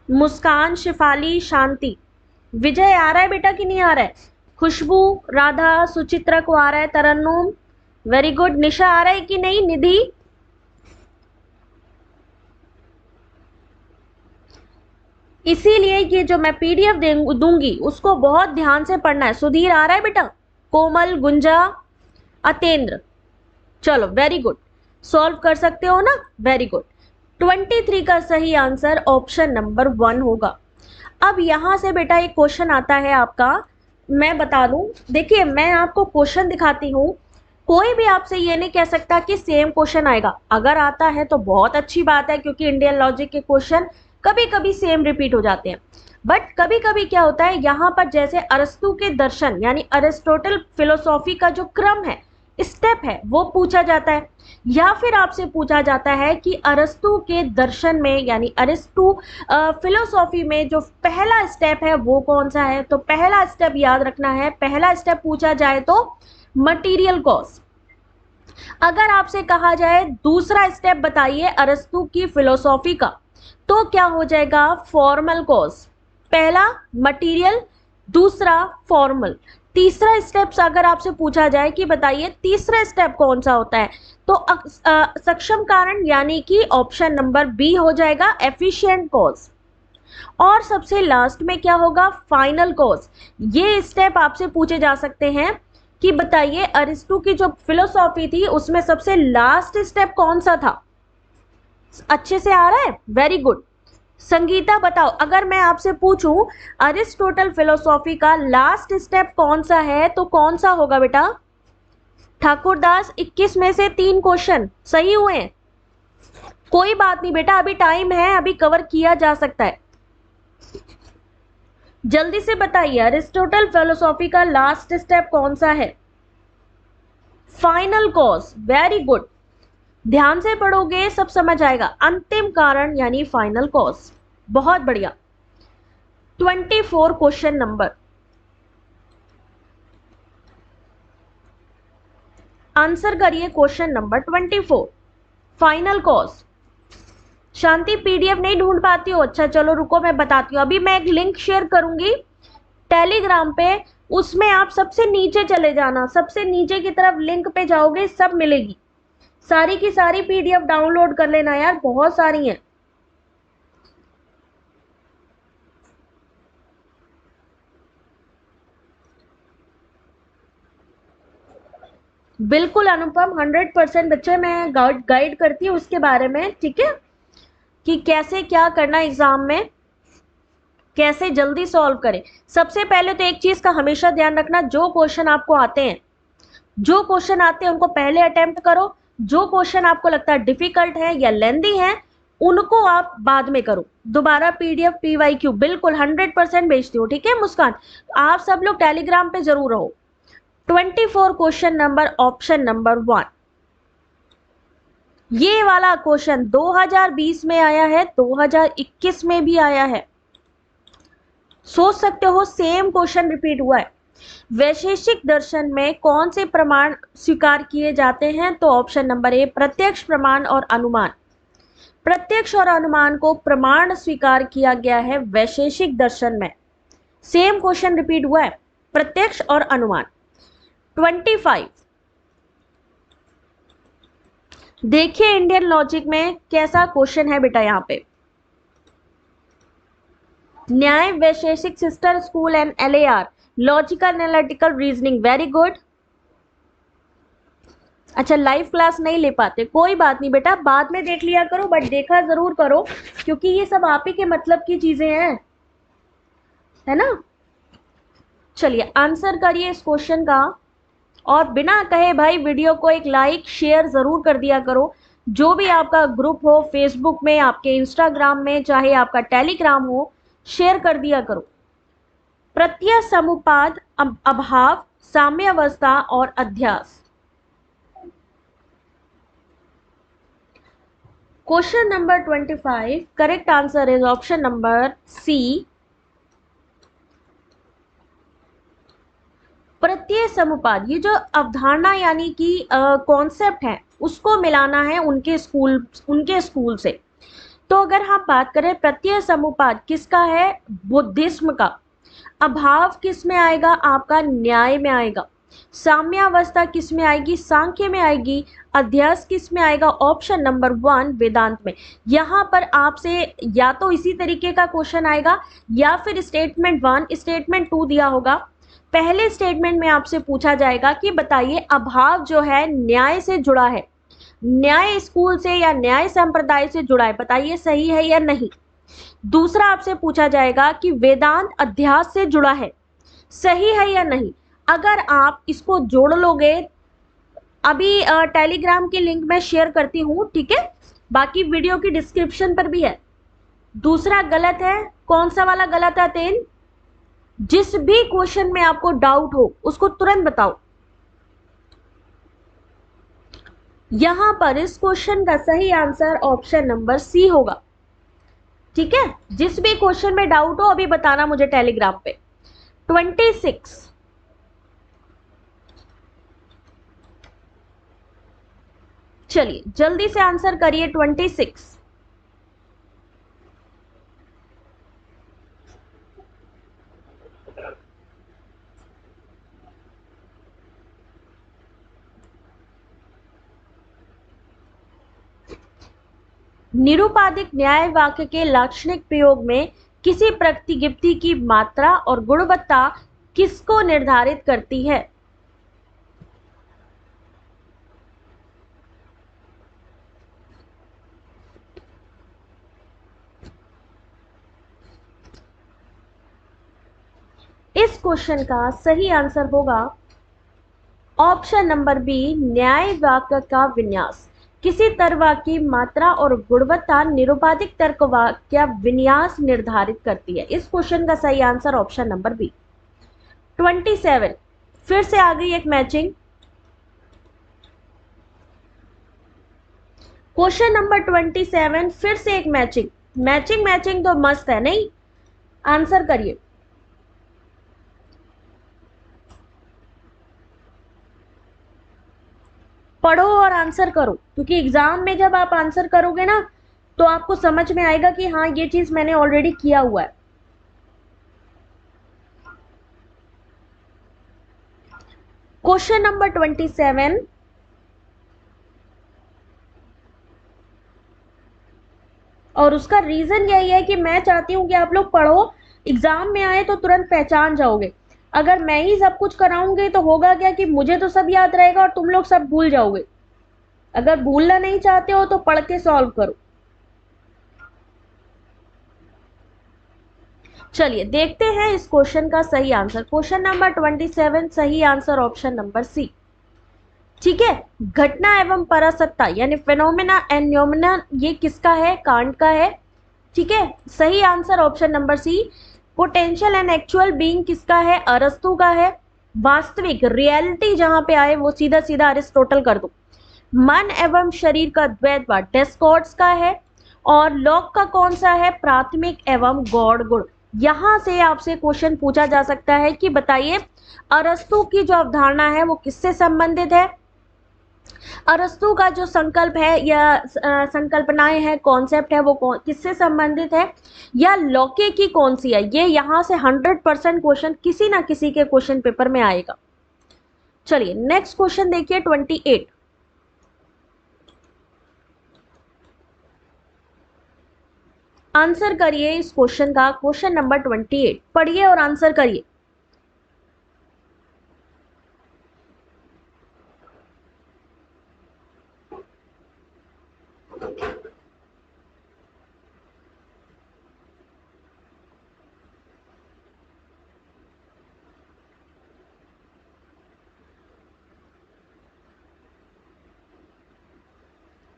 मुस्कान, शिफाली, शांति, विजय आ रहा है बेटा कि नहीं आ रहा है? खुशबू, राधा, सुचित्रा को आ रहा है, तरन्नुम, वेरी गुड। निशा आ रहा है कि नहीं? निधि, इसीलिए ये जो मैं पीडीएफ दूंगी उसको बहुत ध्यान से पढ़ना है। सुधीर आ रहा है बेटा, कोमल, गुंजा, अतेंद्र, चलो वेरी गुड। सॉल्व कर सकते हो ना, वेरी गुड। 23 का सही आंसर ऑप्शन नंबर 1 होगा। अब यहां से बेटा एक क्वेश्चन आता है आपका, मैं बता दूं, देखिए मैं आपको क्वेश्चन दिखाती हूं, कोई भी आपसे ये नहीं कह सकता कि सेम क्वेश्चन आएगा। अगर आता है तो बहुत अच्छी बात है, क्योंकि इंडियन लॉजिक के क्वेश्चन कभी कभी सेम रिपीट हो जाते हैं। बट कभी कभी क्या होता है, यहाँ पर जैसे अरस्तु के दर्शन यानी अरिस्टोटल फिलोसॉफी का जो क्रम है, स्टेप है, वो पूछा जाता है। या फिर आपसे पूछा जाता है कि अरस्तु के दर्शन में यानी अरिस्टो फिलोसॉफी में जो पहला स्टेप है वो कौन सा है। तो पहला स्टेप याद रखना है, पहला स्टेप पूछा जाए तो मटीरियल कॉज। अगर आपसे कहा जाए दूसरा स्टेप बताइए अरस्तु की फिलोसॉफी का, तो क्या हो जाएगा, फॉर्मल कॉज। पहला मटीरियल, दूसरा फॉर्मल। तीसरा स्टेप अगर आपसे पूछा जाए कि बताइए तीसरा स्टेप कौन सा होता है, तो सक्षम कारण यानी कि ऑप्शन नंबर बी हो जाएगा, एफिशिएंट कॉज। और सबसे लास्ट में क्या होगा, फाइनल कॉज। ये स्टेप आपसे पूछे जा सकते हैं कि बताइए अरिस्टो की जो फिलोसॉफी थी उसमें सबसे लास्ट स्टेप कौन सा था। अच्छे से आ रहा है, वेरी गुड। संगीता बताओ, अगर मैं आपसे पूछूं अरिस्टोटल फिलोसॉफी का लास्ट स्टेप कौन सा है, तो कौन सा होगा बेटा। ठाकुरदास 21 में से 3 क्वेश्चन सही हुए हैं। कोई बात नहीं बेटा, अभी टाइम है, अभी कवर किया जा सकता है। जल्दी से बताइए अरिस्टोटल फिलोसॉफी का लास्ट स्टेप कौन सा है, फाइनल कॉज, वेरी गुड। ध्यान से पढ़ोगे सब समझ आएगा, अंतिम कारण यानी फाइनल कॉज, बहुत बढ़िया। 24 क्वेश्चन नंबर, आंसर करिए क्वेश्चन नंबर 24, फाइनल कॉज। शांति पीडीएफ नहीं ढूंढ पाती हो, अच्छा चलो रुको मैं बताती हूँ। अभी मैं एक लिंक शेयर करूंगी टेलीग्राम पे, उसमें आप सबसे नीचे चले जाना, सबसे नीचे की तरफ लिंक पे जाओगे, सब मिलेगी, सारी की सारी पीडीएफ डाउनलोड कर लेना यार, बहुत सारी हैं। बिल्कुल अनुपम, 100% बच्चे मैं गाइड करती हूँ उसके बारे में, ठीक है, कि कैसे क्या करना एग्जाम में, कैसे जल्दी सॉल्व करें। सबसे पहले तो एक चीज का हमेशा ध्यान रखना, जो क्वेश्चन आपको आते हैं, जो क्वेश्चन आते हैं उनको पहले अटेम्प्ट करो। जो क्वेश्चन आपको लगता है डिफिकल्ट है या लेंदी है, उनको आप बाद में करो। दोबारा पीडीएफ पीवाईक्यू बिल्कुल 100% भेजती हूँ, ठीक है मुस्कान, आप सब लोग टेलीग्राम पे जरूर रहो। 24 क्वेश्चन नंबर, ऑप्शन नंबर 1, ये वाला क्वेश्चन 2020 में आया है, 2021 में भी आया है। सोच सकते हो सेम क्वेश्चन रिपीट हुआ है। वैशेषिक दर्शन में कौन से प्रमाण स्वीकार किए जाते हैं, तो ऑप्शन नंबर ए, प्रत्यक्ष प्रमाण और अनुमान। प्रत्यक्ष और अनुमान को प्रमाण स्वीकार किया गया है वैशेषिक दर्शन में। सेम क्वेश्चन रिपीट हुआ है, प्रत्यक्ष और अनुमान। 25, देखिए इंडियन लॉजिक में कैसा क्वेश्चन है बेटा, यहाँ पे Nyaya Vaisheshika sister school and LAR logical analytical reasoning, very good. अच्छा लाइव क्लास नहीं ले पाते, कोई बात नहीं बेटा, बाद में देख लिया करो, बट देखा जरूर करो, क्योंकि ये सब आप ही के मतलब की चीजें हैं, है ना। चलिए आंसर करिए इस क्वेश्चन का, और बिना कहे भाई वीडियो को एक लाइक शेयर जरूर कर दिया करो। जो भी आपका ग्रुप हो, फेसबुक में, आपके इंस्टाग्राम में, चाहे आपका टेलीग्राम हो, शेयर कर दिया करो। प्रत्यय समुपाद, अभाव, साम्यावस्था और अध्यास। Question number 25, correct answer is option number C, प्रत्यय समुपाद। ये जो अवधारणा यानी कि कॉन्सेप्ट है, उसको मिलाना है उनके स्कूल से। तो अगर हम बात करें प्रत्यय समुपाद किसका है, बुद्धिज्म का। अभाव किस में आएगा, आपका न्याय में आएगा। साम्यावस्था किस में आएगी, सांख्य में आएगी। अध्यास किस में आएगा, ऑप्शन नंबर 1 वेदांत में। यहाँ पर आपसे या तो इसी तरीके का क्वेश्चन आएगा, या फिर स्टेटमेंट 1 स्टेटमेंट 2 दिया होगा। पहले स्टेटमेंट में आपसे पूछा जाएगा कि बताइए अभाव जो है न्याय से जुड़ा है, न्याय स्कूल से या न्याय संप्रदाय से जुड़ा है, बताइए सही है या नहीं। दूसरा आपसे पूछा जाएगा कि वेदांत अध्यास से जुड़ा है, सही है या नहीं। अगर आप इसको जोड़ लोगे, अभी टेलीग्राम की लिंक मैं शेयर करती हूँ, ठीक है, बाकी वीडियो की डिस्क्रिप्शन पर भी है। दूसरा गलत है, कौन सा वाला गलत है तेन? जिस भी क्वेश्चन में आपको डाउट हो उसको तुरंत बताओ। यहां पर इस क्वेश्चन का सही आंसर ऑप्शन नंबर सी होगा, ठीक है। जिस भी क्वेश्चन में डाउट हो अभी बताना मुझे टेलीग्राम पे। 26, चलिए जल्दी से आंसर करिए। 26, निरुपाधिक न्याय वाक्य के लाक्षणिक प्रयोग में किसी प्रतिगिप्ति की मात्रा और गुणवत्ता किसको निर्धारित करती है? इस क्वेश्चन का सही आंसर होगा ऑप्शन नंबर बी, न्याय वाक्य का विन्यास। किसी तर्क की मात्रा और गुणवत्ता निरुपाधिक तर्क वाक्य विन्यास निर्धारित करती है। इस क्वेश्चन का सही आंसर ऑप्शन नंबर बी। 27, फिर से आ गई एक मैचिंग। क्वेश्चन नंबर 27 फिर से एक मैचिंग। मैचिंग मैचिंग तो मस्त है नहीं? आंसर करिए। पढ़ो और आंसर करो, क्योंकि एग्जाम में जब आप आंसर करोगे ना तो आपको समझ में आएगा कि हाँ ये चीज मैंने ऑलरेडी किया हुआ है। क्वेश्चन नंबर 27, और उसका रीजन यही है कि मैं चाहती हूं कि आप लोग पढ़ो, एग्जाम में आए तो तुरंत पहचान जाओगे। अगर मैं ही सब कुछ कराऊंगी तो होगा क्या कि मुझे तो सब याद रहेगा और तुम लोग सब भूल जाओगे। अगर भूलना नहीं चाहते हो तो पढ़ के सॉल्व करो। चलिए देखते हैं इस क्वेश्चन का सही आंसर। क्वेश्चन नंबर 27 सही आंसर ऑप्शन नंबर सी, ठीक है। घटना एवं परासत्ता यानी फेनोमेना एंड न्यूमेना, ये किसका है? कांट का है, ठीक है। सही answer option number C. Potential and actual being किसका है? अरस्तु का है। वास्तविक रियलिटी जहां पे आए वो सीधा सीधा अरिस्टोटल कर दो। मन एवं शरीर का द्वैतवाद डेस्कॉर्ट्स का है। और लॉक का कौन सा है? प्राथमिक एवं गौड़ गुण। यहां से आपसे क्वेश्चन पूछा जा सकता है कि बताइए अरस्तु की जो अवधारणा है वो किससे संबंधित है? अरस्तु का जो संकल्प है या संकल्पनाएं हैं, कॉन्सेप्ट है, वो किससे संबंधित है? या लॉके की कौन सी है? ये यहां से 100% क्वेश्चन किसी ना किसी के क्वेश्चन पेपर में आएगा। चलिए नेक्स्ट क्वेश्चन देखिए। 28, आंसर करिए इस क्वेश्चन का। क्वेश्चन नंबर 28 पढ़िए और आंसर करिए।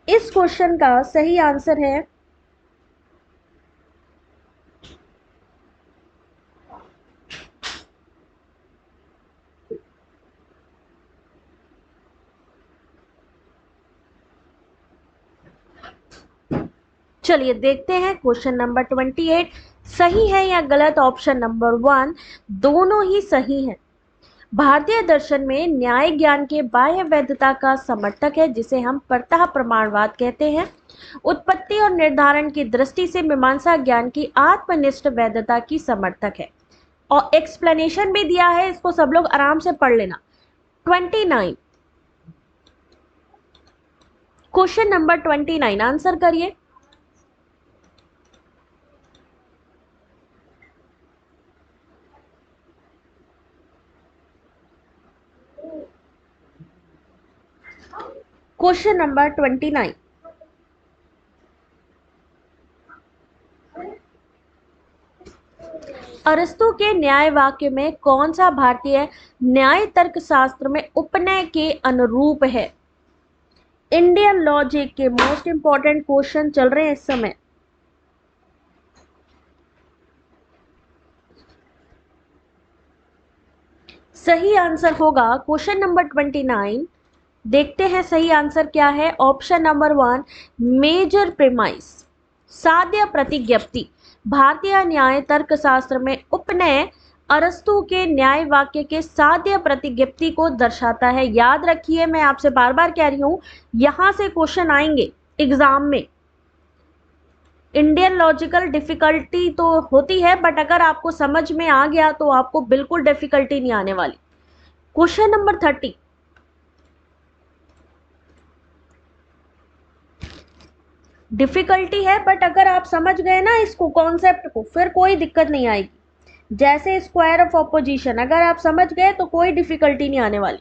इस क्वेश्चन का सही आंसर है चलिए देखते हैं क्वेश्चन नंबर 28 सही है या गलत। ऑप्शन नंबर 1 दोनों ही सही है। भारतीय दर्शन में न्याय ज्ञान के बाह्य वैधता का समर्थक है, जिसे हम परतः प्रमाणवाद कहते हैं। उत्पत्ति और निर्धारण की दृष्टि से मीमांसा ज्ञान की आत्मनिष्ठ वैधता की समर्थक है। और एक्सप्लेनेशन भी दिया है, इसको सब लोग आराम से पढ़ लेना। 29, क्वेश्चन नंबर 29 आंसर करिए। क्वेश्चन नंबर 29, अरस्तु के न्याय वाक्य में कौन सा भारतीय न्याय तर्क शास्त्र में उपनय के अनुरूप है? इंडियन लॉजिक के मोस्ट इंपॉर्टेंट क्वेश्चन चल रहे हैं इस समय। सही आंसर होगा क्वेश्चन नंबर 29। देखते हैं सही आंसर क्या है। ऑप्शन नंबर 1, मेजर प्रीमाइस, साध्य प्रतिज्ञप्ति। भारतीय न्याय तर्कशास्त्र में उपनय अरस्तु के न्याय वाक्य के साध्य प्रतिज्ञप्ति को दर्शाता है। याद रखिए, मैं आपसे बार बार कह रही हूं, यहां से क्वेश्चन आएंगे एग्जाम में। इंडियन लॉजिकल डिफिकल्टी तो होती है, बट अगर आपको समझ में आ गया तो आपको बिल्कुल डिफिकल्टी नहीं आने वाली। क्वेश्चन नंबर 30, डिफिकल्टी है, बट अगर आप समझ गए ना इसको, कॉन्सेप्ट को, फिर कोई दिक्कत नहीं आएगी। जैसे स्क्वायर ऑफ ऑपोजिशन, अगर आप समझ गए तो कोई डिफिकल्टी नहीं आने वाली।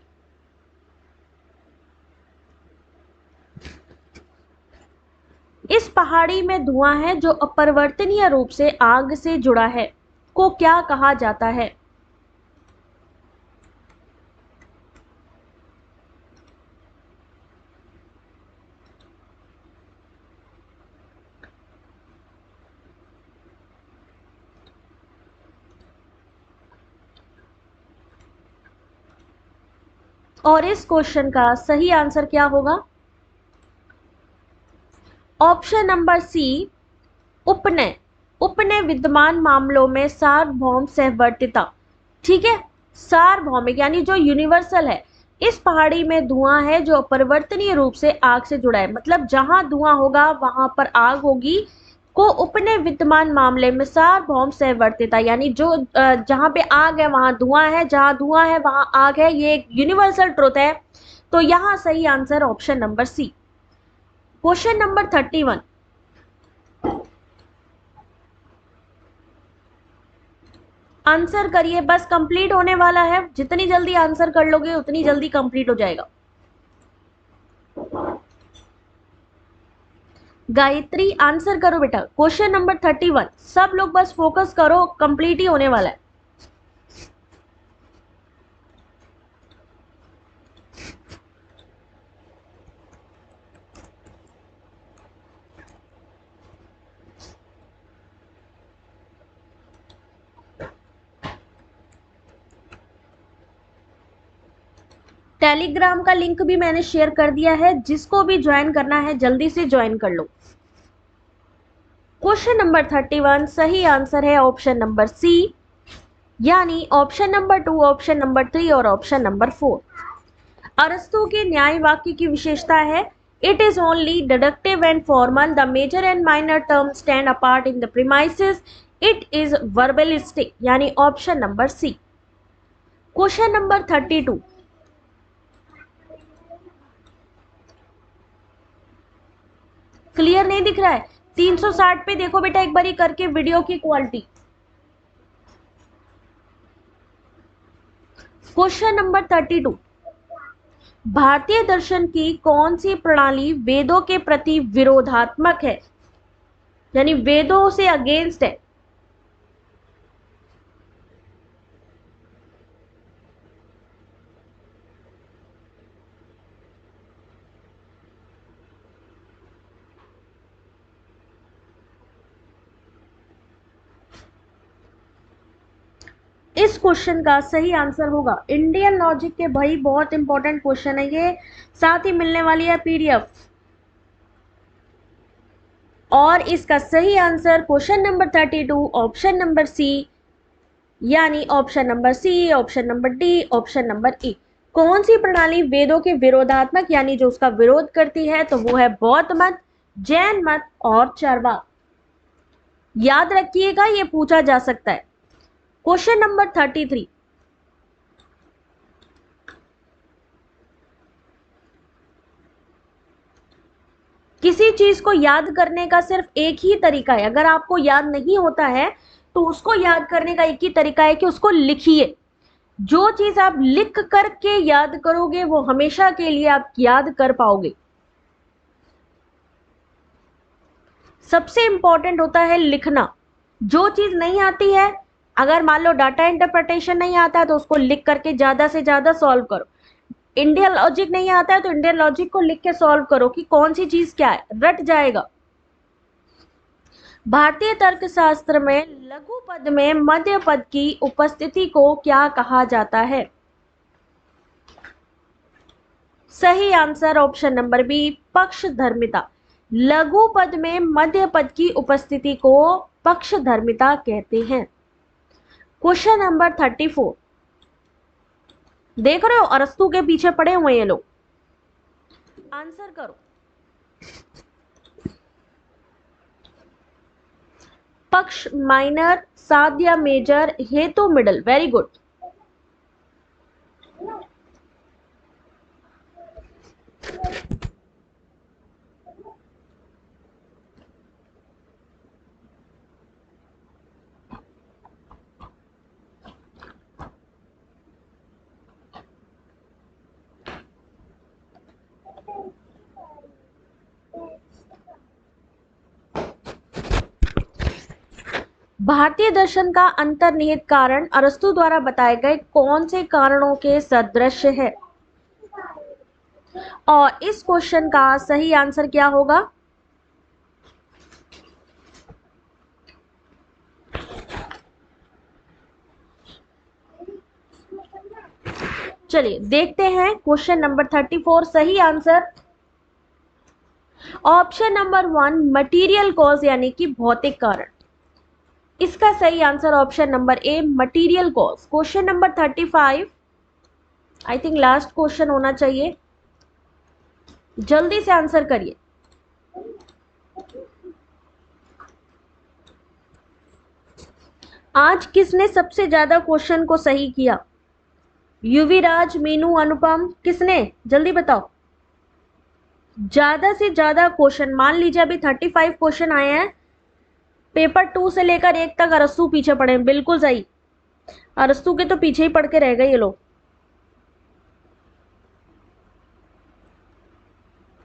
इस पहाड़ी में धुआं है जो अपरिवर्तनीय रूप से आग से जुड़ा है, को क्या कहा जाता है? और इस क्वेश्चन का सही आंसर क्या होगा? ऑप्शन नंबर सी, उपनय। उपनय विद्यमान मामलों में सार्वभौम सहवर्तिता, ठीक है, सार्वभौमिक यानी जो यूनिवर्सल है। इस पहाड़ी में धुआं है जो अपरिवर्तनीय रूप से आग से जुड़ा है, मतलब जहां धुआं होगा वहां पर आग होगी, को उपनय विद्यमान मामले में सार्वभौम सहवर्तिता, यानी जो जहां पे आग है वहां धुआं है, जहां धुआं है वहां आग है, ये एक यूनिवर्सल ट्रुथ है। तो यहां सही answer option number C. Question number 31, answer करिए, बस कंप्लीट होने वाला है। जितनी जल्दी आंसर कर लोगे उतनी जल्दी कंप्लीट हो जाएगा। गायत्री आंसर करो बेटा। क्वेश्चन नंबर 31, सब लोग बस फोकस करो, कंप्लीट ही होने वाला है। टेलीग्राम का लिंक भी मैंने शेयर कर दिया है, जिसको भी ज्वाइन करना है जल्दी से ज्वाइन कर लो। क्वेश्चन नंबर 31 सही आंसर है ऑप्शन नंबर सी, यानी ऑप्शन नंबर 2, ऑप्शन नंबर 3 और ऑप्शन नंबर 4। अरस्तु के न्याय वाक्य की विशेषता है, it is only deductive and formal, the major and minor term stand apart in the premises, it is verbalistic, यानी option number C. Question number 32, clear नहीं दिख रहा है? 360 पे देखो बेटा एक बारी करके वीडियो की क्वालिटी। क्वेश्चन नंबर 32, भारतीय दर्शन की कौन सी प्रणाली वेदों के प्रति विरोधात्मक है, यानी वेदों से अगेंस्ट है? इस क्वेश्चन का सही आंसर होगा इंडियन लॉजिक के, भाई बहुत इंपॉर्टेंट क्वेश्चन है ये, साथ ही मिलने वाली है पीडीएफ। और इसका सही answer question number 32 option number C, यानी option number C, option number D, option number E. कौन सी प्रणाली वेदों के विरोधात्मक, यानी जो उसका विरोध करती है, तो वो है बौद्ध मत, जैन मत और चरवाक। याद रखिएगा, ये पूछा जा सकता है। क्वेश्चन नंबर 33, किसी चीज को याद करने का सिर्फ एक ही तरीका है। अगर आपको याद नहीं होता है तो उसको याद करने का एक ही तरीका है कि उसको लिखिए। जो चीज आप लिख करके याद करोगे वो हमेशा के लिए आप याद कर पाओगे। सबसे इंपॉर्टेंट होता है लिखना। जो चीज नहीं आती है, अगर मान लो डाटा इंटरप्रिटेशन नहीं आता है तो उसको लिख करके ज्यादा से ज्यादा सॉल्व करो। इंडियन लॉजिक नहीं आता है तो इंडियन लॉजिक को लिख के सॉल्व करो कि कौन सी चीज क्या है, रट जाएगा। भारतीय तर्कशास्त्र में लघु पद में मध्य पद की उपस्थिति को क्या कहा जाता है? सही आंसर ऑप्शन नंबर बी, पक्षधर्मिता। लघु पद में मध्य पद की उपस्थिति को पक्षधर्मिता कहते हैं। क्वेश्चन नंबर 34, देख रहे हो अरस्तु के पीछे पड़े हुए ये लोग, आंसर करो। पक्ष माइनर, साध्य मेजर, हेतु मिडल। Very good. भारतीय दर्शन का अंतर्निहित कारण अरस्तु द्वारा बताए गए कौन से कारणों के सदृश है? और इस क्वेश्चन का सही आंसर क्या होगा? चलिए देखते हैं क्वेश्चन नंबर 34। सही answer option number 1, material cause यानी कि भौतिक कारण। इसका सही answer option number A, material cause. Question number 35, I think last question होना चाहिए, जल्दी से आंसर करिए। आज किसने सबसे ज्यादा क्वेश्चन को सही किया? युविराज, मीनू, अनुपम, किसने? जल्दी बताओ। ज्यादा से ज्यादा क्वेश्चन, मान लीजिए अभी 35 क्वेश्चन आए हैं, पेपर 2 से लेकर 1 तक अरस्तु पीछे पड़े हैं। बिल्कुल सही, अरस्तु के तो पीछे ही पड़ के रह गए ये लोग।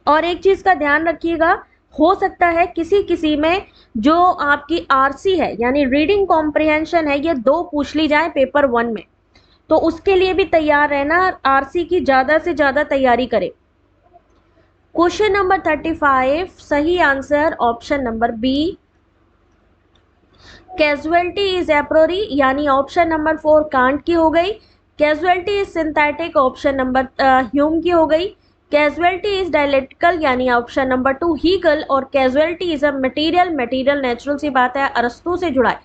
और एक चीज का ध्यान रखिएगा, हो सकता है किसी किसी में जो आपकी आरसी है यानी रीडिंग कॉम्प्रिहेंशन है, ये 2 पूछ ली जाए पेपर 1 में, तो उसके लिए भी तैयार रहना, आरसी की ज्यादा से ज्यादा तैयारी करें। क्वेश्चन नंबर 35, सही answer option number B, causality is a priori यानी ऑप्शन नंबर 4 कांट की हो गई। Causality is synthetic option number Hume की हो गई। कैजुअलिटी इज डायलेक्टिकल यानी ऑप्शन नंबर 2 हीगल। और causality is a material, material natural सी बात है अरस्तु से जुड़ा है।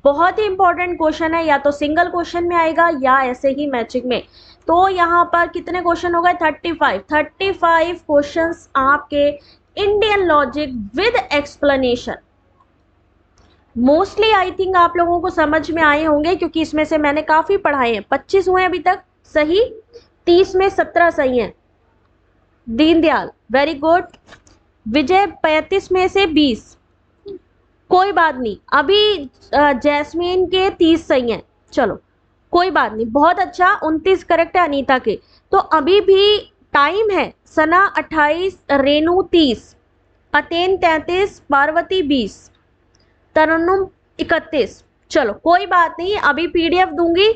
बहुत ही इंपॉर्टेंट क्वेश्चन है, या तो सिंगल क्वेश्चन में आएगा या ऐसे ही मैचिंग में। तो यहाँ पर कितने क्वेश्चन हो गए? 35 क्वेश्चंस आपके Indian logic with explanation. Mostly I think आप लोगों को समझ में आए होंगे, क्योंकि इसमें से मैंने काफी पढ़ाए हैं। 25 हुए अभी तक सही, 30 में 17 सही हैं। Deendayal, very good. विजय, 35 में से 20, कोई बात नहीं। अभी जैस्मीन के 30 सही हैं, चलो कोई बात नहीं, बहुत अच्छा। 29 करेक्ट है अनीता के। तो अभी भी टाइम है। सना 28, रेनू 30, अतेन 33, पार्वती 20, तरन्नुम 31। चलो कोई बात नहीं, अभी पीडीएफ दूंगी,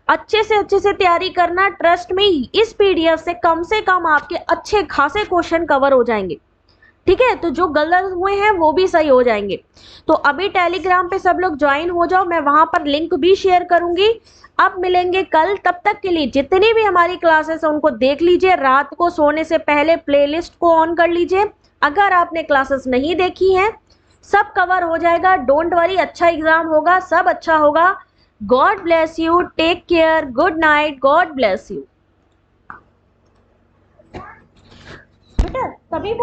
अच्छे से तैयारी करना। ट्रस्ट में इस पीडीएफ से कम आपके अच्छे खासे क्वेश्चन कवर हो जाएंगे, ठीक है? तो जो गलत हुए हैं वो भी सही हो जाएंगे। तो अभी टेलीग्राम पे सब लोग ज्वाइन हो जाओ, मैं वहां पर लिंक भी शेयर करूंगी। अब मिलेंगे कल, तब तक के लिए जितनी भी हमारी क्लासेस है उनको देख लीजिए। रात को सोने से पहले प्लेलिस्ट को ऑन कर लीजिए। अगर आपने क्लासेस नहीं देखी हैं, सब कवर हो जाएगा, डोंट वरी। अच्छा एग्जाम होगा, सब अच्छा होगा। God bless you, take care, good night, God bless you. बेटा तभी